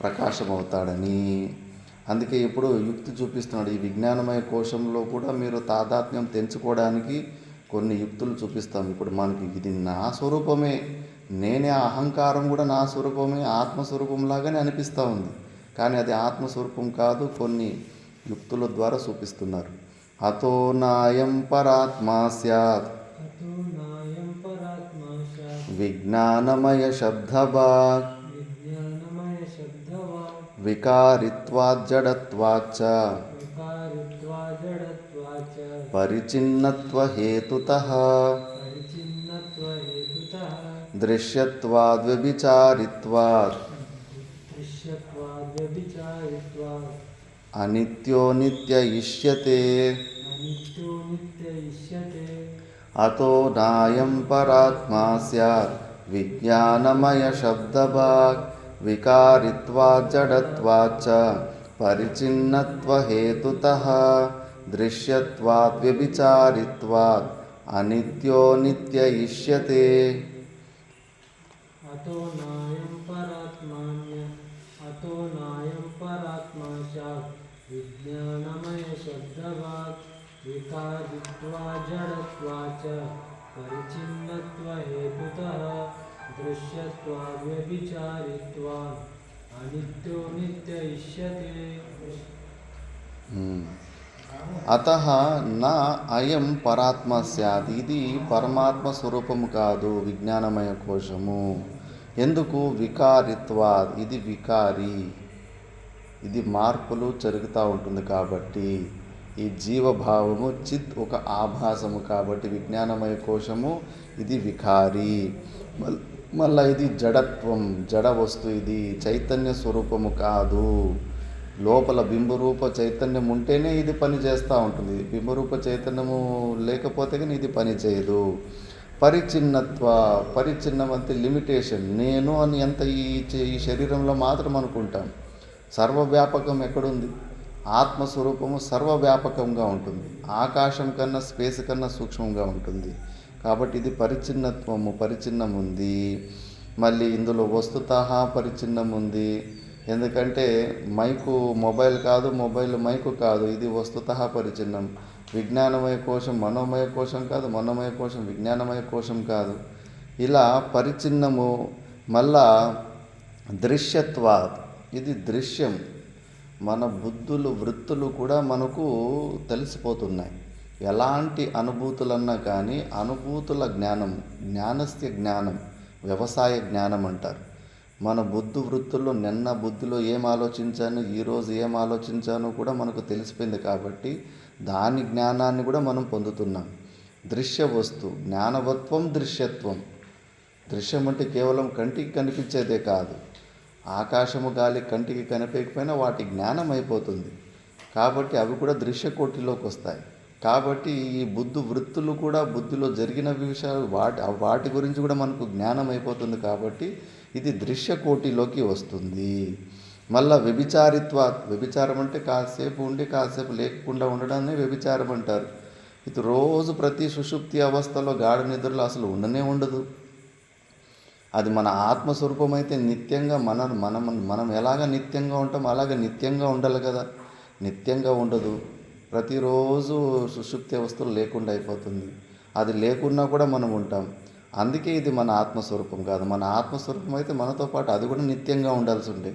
ప్రకాశమవుతాడని. అందుకే ఇప్పుడు యుక్తి చూపిస్తున్నాడు. ఈ విజ్ఞానమయ కోశంలో కూడా మీరు తాదాత్మ్యం తెంచుకోవడానికి కొన్ని యుక్తులు చూపిస్తాం. ఇప్పుడు మనకి ఇది నా స్వరూపమే, నేనే, అహంకారం కూడా నా స్వరూపమే, ఆత్మస్వరూపంలాగానే అనిపిస్తూ ఉంది. కానీ అది ఆత్మస్వరూపం కాదు, కొన్ని యుక్తుల ద్వారా చూపిస్తున్నారు. అతో నాయం పరాత్మా స్యాత్ విజ్ఞానమయ శబ్దవాక్ వికారిత్వాత్ జడత్వాచ్చ పరిచిన్నత్వ హేతుతః దృశ్యత్వాద్ వ్యభిచారిత్వాత్ అనిత్యో నిత్య ఇష్యతే. అతో నాయం పరాత్మా స్యాత్ విజ్ఞానమయ శబ్దవాక్ వికారిత్వాత్ జడత్వాచ్చ పరిచిన్నత్వ హేతుతః దృశ్యత్వాద్ వ్యభిచారిత్వాత్ అనిత్యో నిత్య ఇష్యతే. అతో నాయం పరాత్మా స్యాత్ విజ్ఞానమయ శబ్దవాక్ వికారిత్వా జడత్వాచ పరిచిన్నత్వ హేతుతః దృశ్యత్వాద్ వ్యభిచారిత్వాత్ అనిత్యో నిత్య ఇష్యతే. అతః నా అయం పరాత్మ స్యాత్. ఇది పరమాత్మ స్వరూపము కాదు, విజ్ఞానమయ కోశము. ఎందుకు? వికారిత్వాద్, ఇది వికారి, ఇది మార్పులు జరుగుతూ ఉంటుంది కాబట్టి. ఈ జీవభావము చిత్ ఒక ఆభాసము కాబట్టి విజ్ఞానమయ కోశము ఇది వికారి. మళ్ళీ ఇది జడత్వం, జడ వస్తు, ఇది చైతన్య స్వరూపము కాదు. లోపల బింబరూప చైతన్యం ఉంటేనే ఇది పని చేస్తూ ఉంటుంది. బింబరూప చైతన్యము లేకపోతే కానీ ఇది పని చేయదు. పరిచిన్నం అంటే లిమిటేషన్. నేను అని ఎంత ఈ శరీరంలో మాత్రం అనుకుంటాం. సర్వవ్యాపకం ఎక్కడుంది? ఆత్మస్వరూపము సర్వవ్యాపకంగా ఉంటుంది. ఆకాశం కన్నా స్పేస్ కన్నా సూక్ష్మంగా ఉంటుంది. కాబట్టి ఇది పరిచ్ఛిన్నం ఉంది. మళ్ళీ ఇందులో వస్తుతః పరిచ్ఛిన్నం ఉంది. ఎందుకంటే మైకు మొబైల్ కాదు, మొబైల్ మైకు కాదు. ఇది వస్తుతః పరిచ్ఛిన్నం. విజ్ఞానమయ కోశం మనోమయ కోశం కాదు, మనోమయ కోశం విజ్ఞానమయ కోశం కాదు. ఇలా పరిచ్ఛిన్నము. మళ్ళా దృశ్యత్వాత్, ఇది దృశ్యం. మన బుద్ధులు వృత్తులు కూడా మనకు తెలిసిపోతున్నాయి. ఎలాంటి అనుభూతులన్నా కానీ అనుభూతుల జ్ఞానం, జ్ఞానస్య జ్ఞానం, వ్యవసాయ జ్ఞానం అంటారు. మన బుద్ధి వృత్తుల్లో నిన్న బుద్ధిలో ఏం ఆలోచించాను, ఈరోజు ఏం ఆలోచించానో కూడా మనకు తెలిసిపోయింది. కాబట్టి దాని జ్ఞానాన్ని కూడా మనం పొందుతున్నాం. దృశ్య వస్తు జ్ఞానవత్వం దృశ్యత్వం. దృశ్యం అంటే కేవలం కంటికి కనిపించేదే కాదు. ఆకాశము గాలి కంటికి కనిపించకపోయినా వాటి జ్ఞానం అయిపోతుంది. కాబట్టి అవి కూడా దృశ్యకోటిలోకి వస్తాయి. కాబట్టి ఈ బుద్ధి వృత్తులు కూడా బుద్ధిలో జరిగిన విషయాలు వాటి గురించి కూడా మనకు జ్ఞానం అయిపోతుంది. కాబట్టి ఇది దృశ్యకోటిలోకి వస్తుంది. మళ్ళా వ్యభిచారం అంటే కాసేపు ఉండి కాసేపు లేకుండా ఉండడాన్ని వ్యభిచారం అంటారు. ఇది రోజు ప్రతి సుషుప్తి అవస్థలో గాఢ నిద్రలో అసలు ఉండనే ఉండదు. అది మన ఆత్మస్వరూపం అయితే నిత్యంగా మనం ఎలాగ నిత్యంగా ఉంటామో అలాగ నిత్యంగా ఉండాలి కదా. నిత్యంగా ఉండదు. ప్రతిరోజు సుషుప్తి అవస్థలు లేకుండా అయిపోతుంది. అది లేకున్నా కూడా మనం ఉంటాం. అందుకే ఇది మన ఆత్మస్వరూపం కాదు. మన ఆత్మస్వరూపం అయితే మనతో పాటు అది కూడా నిత్యంగా ఉండాల్సి ఉండే.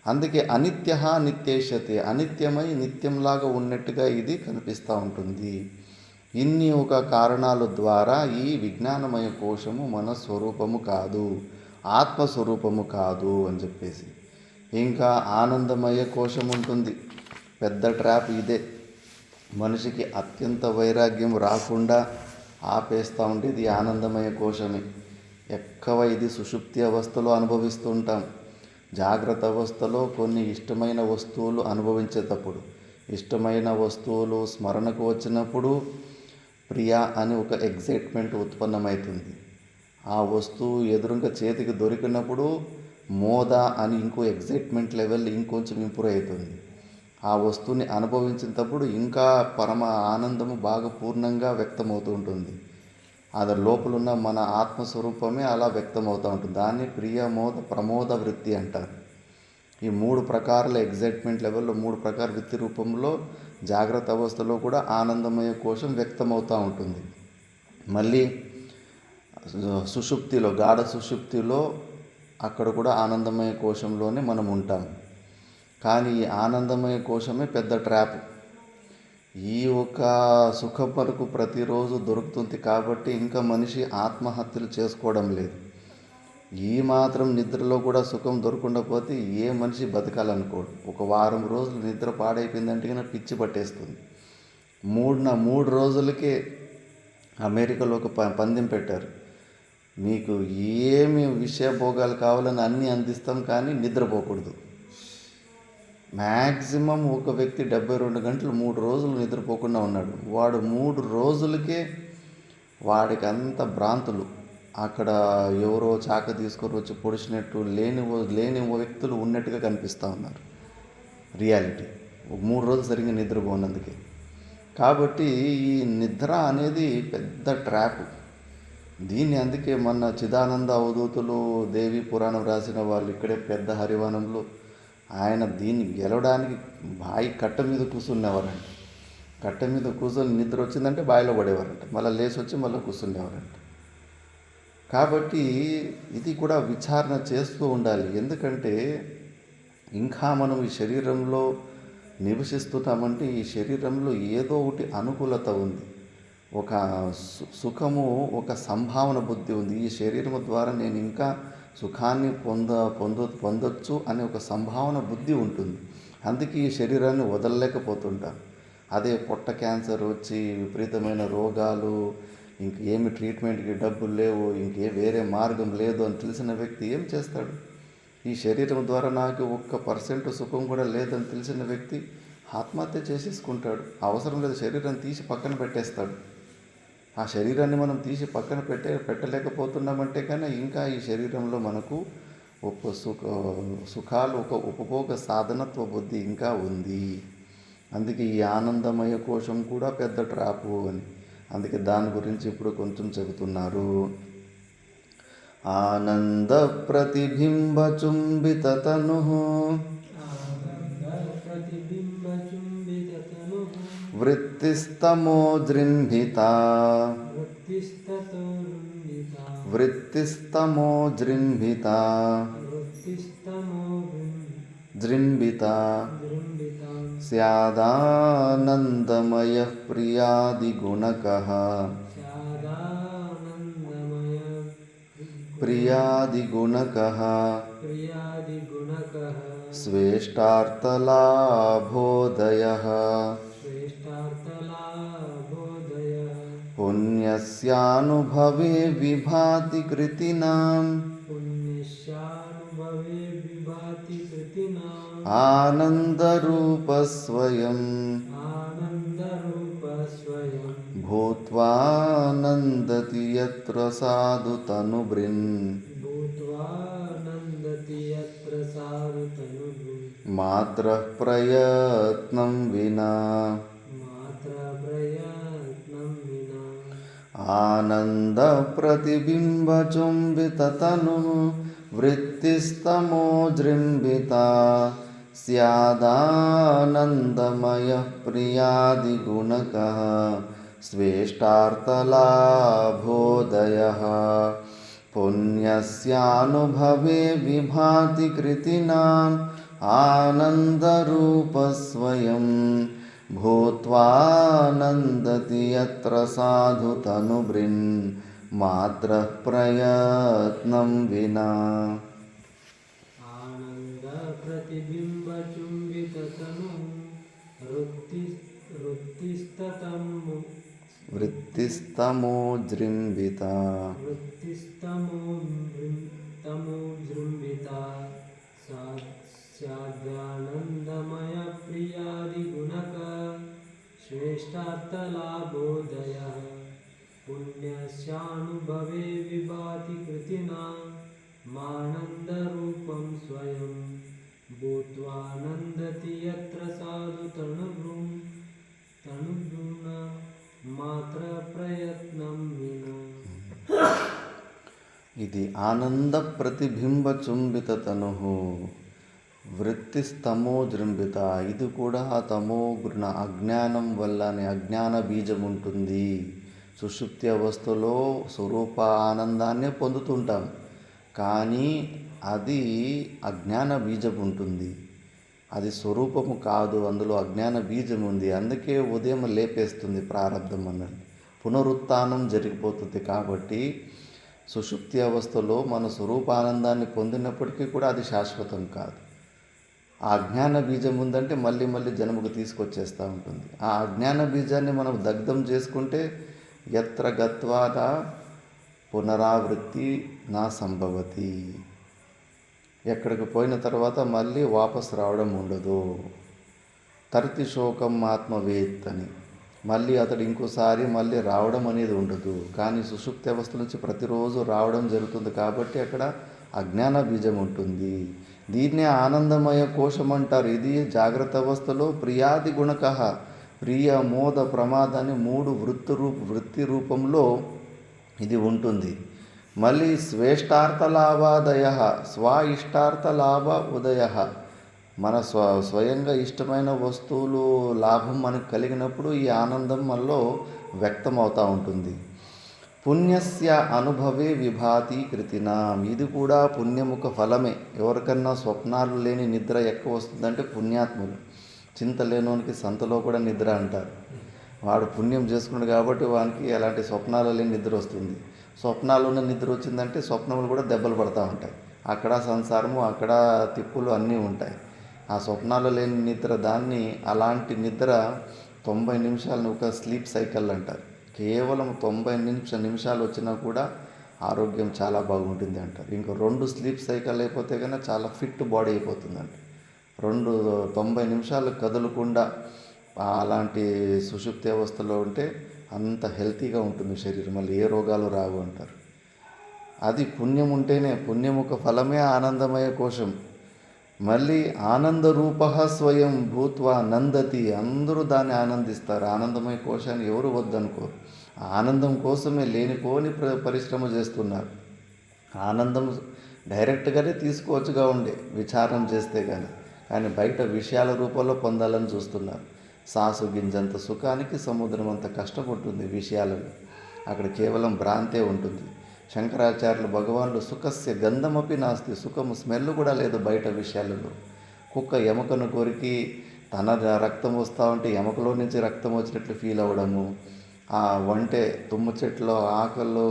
అందుకే అనిత్య నిత్యేష్యతే, అనిత్యమై నిత్యంలాగా ఉన్నట్టుగా ఇది కనిపిస్తూ ఉంటుంది. ఇన్ని ఒక కారణాల ద్వారా ఈ విజ్ఞానమయ కోశము మన స్వరూపము కాదు, ఆత్మస్వరూపము కాదు అని చెప్పేసి. ఇంకా ఆనందమయ కోశం ఉంటుంది. పెద్ద ట్రాప్ ఇదే. మనిషికి అత్యంత వైరాగ్యం రాకుండా ఆపేస్తూ ఉండేది ఆనందమయ కోశమే. ఎక్కువ ఇది సుషుప్తి అవస్థలో అనుభవిస్తూ ఉంటాం. జాగ్రత్త అవస్థలో కొన్ని ఇష్టమైన వస్తువులు అనుభవించేటప్పుడు, ఇష్టమైన వస్తువులు స్మరణకు వచ్చినప్పుడు ప్రియా అని ఒక ఎగ్జైట్మెంట్ ఉత్పన్నమవుతుంది. ఆ వస్తువు ఎదురుగా చేతికి దొరికినప్పుడు మోద అని ఇంకో ఎగ్జైట్మెంట్ లెవెల్ ఇంకొంచెం ఇంప్రూవ్ అవుతుంది. ఆ వస్తువుని అనుభవించినప్పుడు ఇంకా పరమ ఆనందము బాగా పూర్ణంగా వ్యక్తమవుతూ ఉంటుంది. అది లోపలున్న మన ఆత్మస్వరూపమే అలా వ్యక్తమవుతూ ఉంటుంది. దాన్ని ప్రియమోద ప్రమోద వృత్తి అంటారు. ఈ 3 ప్రకారాల ఎగ్జైట్మెంట్ లెవెల్లో 3 ప్రకార వృత్తి రూపంలో జాగ్రత్త అవస్థలో కూడా ఆనందమయ కోశం వ్యక్తమవుతూ ఉంటుంది. మళ్ళీ సుషుప్తిలో, గాఢ సుషుప్తిలో అక్కడ కూడా ఆనందమయ కోశంలోనే మనం ఉంటాం. కానీ ఈ ఆనందమయ కోశమే పెద్ద ట్రాప్. ఈ ఒక సుఖం వరకు ప్రతిరోజు దొరుకుతుంది కాబట్టి ఇంకా మనిషి ఆత్మహత్యలు చేసుకోవడం లేదు. ఈ మాత్రం నిద్రలో కూడా సుఖం దొరకకుండా పోతే ఏ మనిషి బతకాలనుకోడు. ఒక వారం రోజులు నిద్ర పాడైపోయిందంటే కన్నా పిచ్చి పట్టేస్తుంది. 3 రోజులకే అమెరికాలో ఒక పందెం పెట్టారు. మీకు ఏమి విషయభోగాలు కావాలని అన్నీ అందిస్తాం కానీ నిద్రపోకూడదు. మ్యాక్సిమం ఒక వ్యక్తి 72 గంటలు 3 రోజులు నిద్రపోకుండా ఉన్నాడు. వాడు 3 రోజులకే వాడికి అంత భ్రాంతులు. అక్కడ ఎవరో చాక తీసుకొని వచ్చి పొడిచినట్టు లేని వ్యక్తులు ఉన్నట్టుగా కనిపిస్తూ ఉన్నారు. రియాలిటీ 3 రోజులు సరిగ్గా నిద్రపోనందుకే. కాబట్టి ఈ నిద్ర అనేది పెద్ద ట్రాప్. దీన్ని అందుకే మన చిదానంద అవధూతులు దేవి పురాణం రాసిన వాళ్ళు ఇక్కడే పెద్ద హరివనంలో ఆయన దీన్ని గెలవడానికి బావి కట్ట మీద కూర్చునేవారంట. కట్ట మీద కూర్చొని నిద్ర వచ్చిందంటే బావిలో పడేవారంట. మళ్ళీ లేచి వచ్చి మళ్ళీ కూర్చునేవారంట. కాబట్టి ఇది కూడా విచారణ చేస్తూ ఉండాలి. ఎందుకంటే ఇంకా మనం ఈ శరీరంలో నివసిస్తున్నామంటే ఈ శరీరంలో ఏదో ఒకటి అనుకూలత ఉంది. ఒక సుఖము, ఒక సంభావన బుద్ధి ఉంది. ఈ శరీరం ద్వారా నేను ఇంకా సుఖాన్ని పొందొచ్చు అనే ఒక సంభావన బుద్ధి ఉంటుంది. అందుకే ఈ శరీరాన్ని వదలలేకపోతుంటాం. అదే పొట్ట క్యాన్సర్ వచ్చి విపరీతమైన రోగాలు, ఇంకేమి ట్రీట్మెంట్కి డబ్బులు లేవు, వేరే మార్గం లేదు అని తెలిసిన వ్యక్తి ఏం చేస్తాడు? ఈ శరీరం ద్వారా నాకు 1% సుఖం కూడా లేదని తెలిసిన వ్యక్తి ఆత్మహత్య చేసేసుకుంటాడు. అవసరం లేదు, శరీరం తీసి పక్కన పెట్టేస్తాడు. ఆ శరీరాన్ని మనం తీసి పక్కన పెట్టలేకపోతున్నామంటే కానీ ఇంకా ఈ శరీరంలో మనకు సుఖాలు ఒక ఉపభోగ సాధనత్వ బుద్ధి ఇంకా ఉంది. అందుకే ఈ ఆనందమయ కోశం కూడా పెద్ద ట్రాపు అని. అందుకే దాని గురించి ఇప్పుడు కొంచెం చెబుతున్నారు. ఆనంద ప్రతిబింబ చుంబిత తను వృత్తిస్తమో జృంభిత వృత్తిస్తమో జృంభిత జృంభిత స్యాదానందమయ ప్రియాదిగుణకః ప్రియాదిగుణకః స్వేష్టార్థలాభోదయః పుణ్యస్యానుభవే విభాతి కృతినాం ఆనందరూపస్వయం భూత్వానందతి యత్ర సాధు తనుభృన్ మాత్రః ప్రయత్నం వినా ఆనంద ప్రతిబింబ చుంబిత తను వృత్తిస్తమో జృంభిత స్యాదానందమయ ప్రియాదిగుణకః స్వేష్టార్థలాభోదయః పుణ్యస్యానుభవే విభాతి కృతినాం ఆనందరూపస్వయం భూత్వానందతి యత్ర సాధు తనుభృన్ మాత్రః ప్రయత్నం వినా. ఆనంద ప్రతిబింబ చుంబిత తను వృత్తిస్తమో జృంభిత జృంభిత స్యాదానందమయ ప్రియాదిగుణక శ్రేష్టార్థలాభోదయః పుణ్యస్యానుభవే విభాతి కృతినా మానందరూపం స్వయం భూత్వానందతి యత్ర సాధు తనుభృన్ మాత్ర ప్రయత్నం వినా. ఇది ఆనంద ప్రతిబింబ చుంబిత తను వృత్తిస్తమో జృంభిత. ఇది కూడా తమో గుణ అజ్ఞానం వల్లనే అజ్ఞాన బీజం ఉంటుంది. సుషుప్తి అవస్థలో స్వరూప ఆనందాన్నే పొందుతుంటాం, కానీ అది అజ్ఞాన బీజం ఉంటుంది. అది స్వరూపము కాదు, అందులో అజ్ఞాన బీజం ఉంది. అందుకే ఉదయం లేపేస్తుంది ప్రారంధం అన్నది, పునరుత్థానం జరిగిపోతుంది. కాబట్టి సుషుప్తి అవస్థలో మన స్వరూపానందాన్ని పొందినప్పటికీ కూడా అది శాశ్వతం కాదు. ఆ అజ్ఞాన బీజం ఉందంటే మళ్ళీ మళ్ళీ జన్మకు తీసుకొచ్చేస్తూ ఉంటుంది. ఆ అజ్ఞాన బీజాన్ని మనం దగ్ధం చేసుకుంటే యత్ర గత్వాద పునరావృత్తి నా సంభవతి, ఎక్కడికి పోయిన తర్వాత మళ్ళీ వాపస్ రావడం ఉండదు. తరితి శోకం ఆత్మవేత్ అని మళ్ళీ అతడు ఇంకోసారి మళ్ళీ రావడం అనేది ఉండదు. కానీ సుషుప్తి అవస్థ నుంచి ప్రతిరోజు రావడం జరుగుతుంది కాబట్టి అక్కడ అజ్ఞాన బీజం ఉంటుంది. దీన్నే ఆనందమయ కోశం అంటారు. ఇది జాగ్రత్త అవస్థలో ప్రియాది గుణకః, ప్రియ మోద ప్రమాదాన్ని 3 వృత్తి రూపంలో ఇది ఉంటుంది. మళ్ళీ స్వేష్టార్థలాభాదయ, స్వ ఇష్టార్థలాభ ఉదయ, మన స్వయంగా ఇష్టమైన వస్తువులు లాభం మనకు కలిగినప్పుడు ఈ ఆనందం మనలో వ్యక్తం అవుతూ ఉంటుంది. పుణ్యస్య అనుభవే విభాతి కృతినాం. ఇది కూడా పుణ్యముఖ ఫలమే. ఎవరికన్నా స్వప్నాలు లేని నిద్ర ఎక్కువ వస్తుందంటే పుణ్యాత్ములు. చింత లేనోనికి సంతలో కూడా నిద్ర అంటారు. వాడు పుణ్యం చేసుకున్నాడు కాబట్టి వానికి ఎలాంటి స్వప్నాలు లేని నిద్ర వస్తుంది. స్వప్నాలు ఉన్న నిద్ర వచ్చిందంటే స్వప్నములు కూడా దెబ్బలు పడుతూ ఉంటాయి. అక్కడ సంసారము, అక్కడ తిప్పులు అన్నీ ఉంటాయి. ఆ స్వప్నాలు లేని నిద్ర, దాన్ని అలాంటి నిద్ర 90 నిమిషాలను ఒక స్లీప్ సైకిల్ అంటారు. కేవలం 90 నిమిషాలు వచ్చినా కూడా ఆరోగ్యం చాలా బాగుంటుంది అంటారు. ఇంకా 2 స్లీప్ సైకిల్ అయిపోతే కన్నా చాలా ఫిట్ బాడీ అయిపోతుందంట. 90 నిమిషాలు కదలకుండా అలాంటి సుషుప్తి అవస్థలో ఉంటే అంత హెల్తీగా ఉంటుంది శరీరం, మళ్ళీ ఏ రోగాలు రావు అంటారు. అది పుణ్యం ఉంటేనే, పుణ్యం ఒక ఫలమే ఆనందమయ కోశం. మళ్ళీ ఆనందరూప స్వయం భూత్వా నందతి, అందరూ దాన్ని ఆనందిస్తారు. ఆనందమయ కోశాన్ని ఎవరు వద్దనుకోరు. ఆనందం కోసమే లేనిపోని పరిశ్రమ చేస్తున్నారు. ఆనందం డైరెక్ట్గానే తీసుకోవచ్చుగా ఉండే విచారం చేస్తే కానీ బయట విషయాల రూపంలో పొందాలని చూస్తున్నారు. సాసు గింజంత సుఖానికి సముద్రం అంత కష్టపడుతుంది విషయాలలో. అక్కడ కేవలం భ్రాంతే ఉంటుంది. శంకరాచార్యులు భగవానుడు సుఖస్య గంధమపి నాస్తి, సుఖము స్మెల్ కూడా లేదు బయట విషయాలలో. కుక్క ఎముకను కొరికి తన రక్తం వస్తూ ఉంటే ఎముకలో నుంచి రక్తం వచ్చినట్లు ఫీల్ అవ్వడము, ఆ వంటే తుమ్మ చెట్లో ఆకల్లో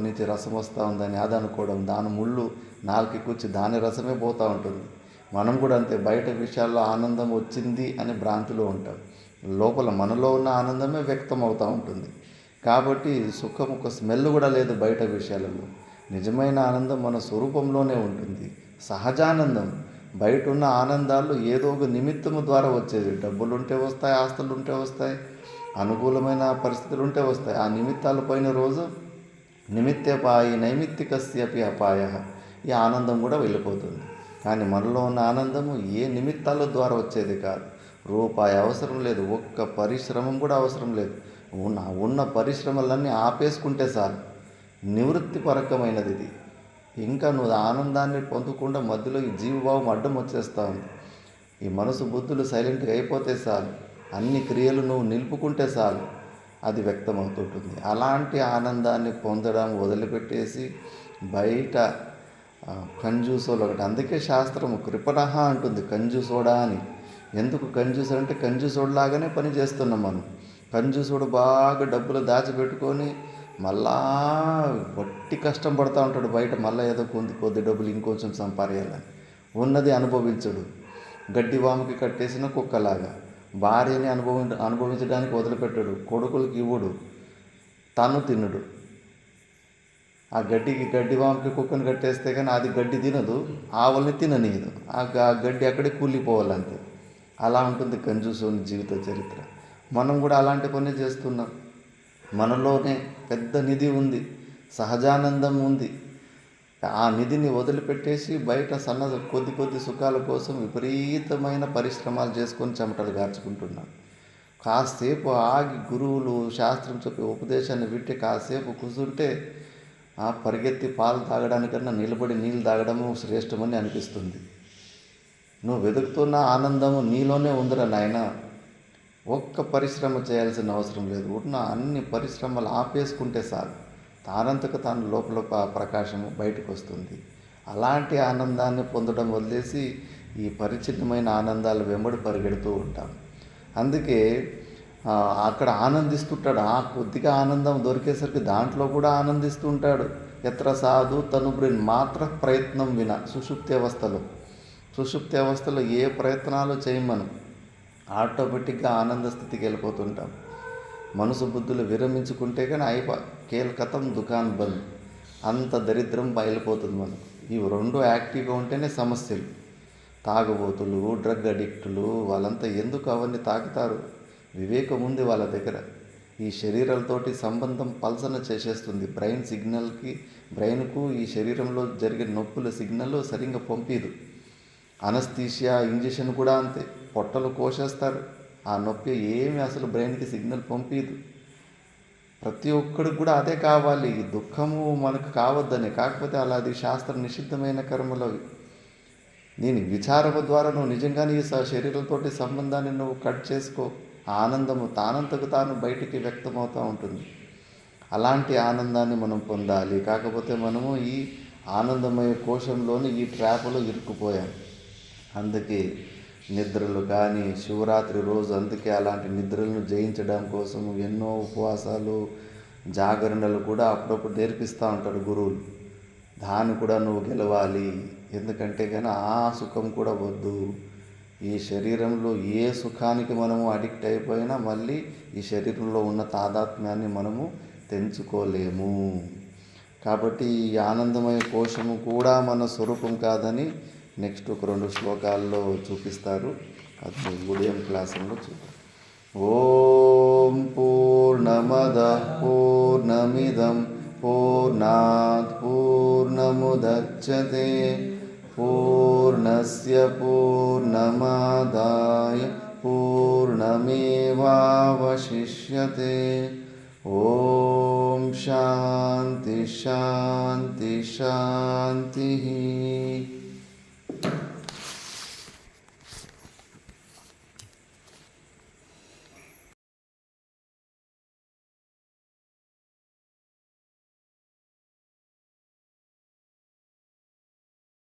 నుంచి రసం వస్తూ ఉందని అది అనుకోవడం, దాని ముళ్ళు నాలుగు కూర్చి దాని రసమే పోతూ ఉంటుంది. మనం కూడా అంతే, బయట విషయాల్లో ఆనందం వచ్చింది అని భ్రాంతిలో ఉంటాం. లోపల మనలో ఉన్న ఆనందమే వ్యక్తం అవుతూ ఉంటుంది. కాబట్టి సుఖం ఒక స్మెల్ కూడా లేదు బయట విషయాలలో. నిజమైన ఆనందం మన స్వరూపంలోనే ఉంటుంది, సహజానందం. బయట ఉన్న ఆనందాలు ఏదో ఒక నిమిత్తము ద్వారా వచ్చేది. డబ్బులు ఉంటే వస్తాయి, ఆస్తులు ఉంటే వస్తాయి, అనుకూలమైన పరిస్థితులు ఉంటే వస్తాయి. ఆ నిమిత్తాలు పోయిన రోజు నిమిత్తేపాయి నైమిత్తికస్యపి అపాయ, ఈ ఆనందం కూడా వెళ్ళిపోతుంది. కానీ మనలో ఉన్న ఆనందము ఏ నిమిత్తాల ద్వారా వచ్చేది కాదు. రూపాయి అవసరం లేదు, ఒక్క పరిశ్రమం కూడా అవసరం లేదు. ఉన్న పరిశ్రమలన్నీ ఆపేసుకుంటే చాలు. నివృత్తిపరకమైనది ఇది. ఇంకా నువ్వు ఆనందాన్ని పొందకుండా మధ్యలో ఈ జీవభావం అడ్డం వచ్చేస్తూ ఉంది. ఈ మనసు బుద్ధులు సైలెంట్గా అయిపోతే చాలు, అన్ని క్రియలు నువ్వు నిలుపుకుంటే చాలు, అది వ్యక్తమవుతుంటుంది. అలాంటి ఆనందాన్ని పొందడం వదిలిపెట్టేసి బయట కంజూసోలు ఒకటి. అందుకే శాస్త్రము కృపణహ అంటుంది కంజూసోడా అని. ఎందుకు కంజూసుడు అంటే కంజూసోడులాగానే పని చేస్తున్నాం మనం. కంజూసుడు బాగా డబ్బులు దాచిపెట్టుకొని మళ్ళా వట్టి కష్టం పడుతూ ఉంటాడు బయట. మళ్ళీ ఏదో కొద్ది డబ్బులు ఇంకొంచెం సంపాదించాలని, ఉన్నది అనుభవించడు. గడ్డి వాముకి కట్టేసిన కుక్కలాగా భార్యని అనుభవించడానికి వదిలిపెట్టాడు. కొడుకులకి ఇవ్వడు, తను తినడు. ఆ గడ్డి వాముకి కుక్కను కట్టేస్తే కానీ అది గడ్డి తినదు, ఆవుల్ని తిననీయదు. ఆ గడ్డి అక్కడే కూలిపోవాలంతే. అలా ఉంటుంది కంజూసోని జీవిత చరిత్ర. మనం కూడా అలాంటి పని చేస్తున్నాం. మనలోనే పెద్ద నిధి ఉంది, సహజానందం ఉంది. ఆ నిధిని వదిలిపెట్టేసి బయట కొద్ది సుఖాల కోసం విపరీతమైన పరిశ్రమలు చేసుకొని చెమటలు గార్చుకుంటున్నాం. కాసేపు ఆగి గురువులు శాస్త్రం చెప్పే ఉపదేశాన్ని వింటే కాసేపు కూర్చుంటే పరిగెత్తి పాలు తాగడానికన్నా నిలబడి నీళ్ళు తాగడము శ్రేష్టమని అనిపిస్తుంది. నువ్వు వెతుకుతున్న ఆనందము నీలోనే ఉందిరా నాయన. ఒక్క పరిశ్రమ చేయాల్సిన అవసరం లేదు. ఉన్న అన్ని పరిశ్రమలు ఆపేసుకుంటే చాలు, తానంతకు తాను లోపల ప్రకాశము బయటకు వస్తుంది. అలాంటి ఆనందాన్ని పొందడం వదిలేసి ఈ పరిచిన్నమైన ఆనందాలు వెంబడి పరిగెడుతూ ఉంటాం. అందుకే అక్కడ ఆనందిస్తుంటాడు. ఆ కొద్దిగా ఆనందం దొరికేసరికి దాంట్లో కూడా ఆనందిస్తూ ఉంటాడు. ఎత్ర సాధు తనుబ్రిన్ మాత్ర ప్రయత్నం విన. సుషుప్తి అవస్థలో ఏ ప్రయత్నాలు చేయమనం, ఆటోమేటిక్గా ఆనంద స్థితికి వెళ్ళిపోతుంటాం. మనసు బుద్ధులు విరమించుకుంటే కానీ కేల్కతం దుకాన్ బంద్, అంత దరిద్రం బయలుపోతుంది మనకు. ఇవి రెండు యాక్టివ్గా ఉంటేనే సమస్యలు. తాగుబోతులు, డ్రగ్ అడిక్టులు వాళ్ళంతా ఎందుకు అవన్నీ తాగుతారు? వివేకం ఉంది వాళ్ళ దగ్గర. ఈ శరీరాలతోటి సంబంధం పల్సన చేసేస్తుంది. బ్రెయిన్కు ఈ శరీరంలో జరిగే నొప్పుల సిగ్నల్ సరిగ్గా పంపిదు. అనస్థీషియా ఇంజెక్షన్ కూడా అంతే, పొట్టలు కోసేస్తారు. ఆ నొప్పి ఏమి అసలు బ్రెయిన్కి సిగ్నల్ పంపిదు. ప్రతి ఒక్కడికి కూడా అదే కావాలి. ఈ దుఃఖము మనకు కావద్దని. కాకపోతే అలా అది శాస్త్ర నిషిద్ధమైన కర్మలు. దీని విచారము ద్వారా నువ్వు నిజంగానే ఈ శరీరంతోటి సంబంధాన్ని నువ్వు కట్ చేసుకో. ఆనందము తానంతకు తాను బయటికి వ్యక్తమవుతూ ఉంటుంది. అలాంటి ఆనందాన్ని మనం పొందాలి. కాకపోతే మనము ఈ ఆనందమయ కోశంలోని ఈ ట్రాప్లో ఇరుక్కుపోయాం. అందుకే నిద్రలు కానీ శివరాత్రి రోజు అందుకే అలాంటి నిద్రలను జయించడం కోసం ఎన్నో ఉపవాసాలు, జాగరణలు కూడా అప్పుడప్పుడు నేర్పిస్తూ ఉంటారు గురువులు. దాన్ని కూడా నువ్వు గెలవాలి. ఎందుకంటే కానీ ఆ సుఖం కూడా వద్దు. ఈ శరీరంలో ఏ సుఖానికి మనము అడిక్ట్ అయిపోయినా మళ్ళీ ఈ శరీరంలో ఉన్న తాదాత్మ్యాన్ని మనము తెంచుకోలేము. కాబట్టి ఈ ఆనందమయ కోశము కూడా మన స్వరూపం కాదని నెక్స్ట్ ఒక 2 శ్లోకాల్లో చూపిస్తారు. అది ఉదయం క్లాసులో చూద్దాం. ఓం పూర్ణమద పూర్ణమిదం పూర్ణాత్ मुच्यते पूर्णस्य पूर्णमादाय पूर्णमेवावशिष्यते ॐ शान्ति शान्ति शान्तिः।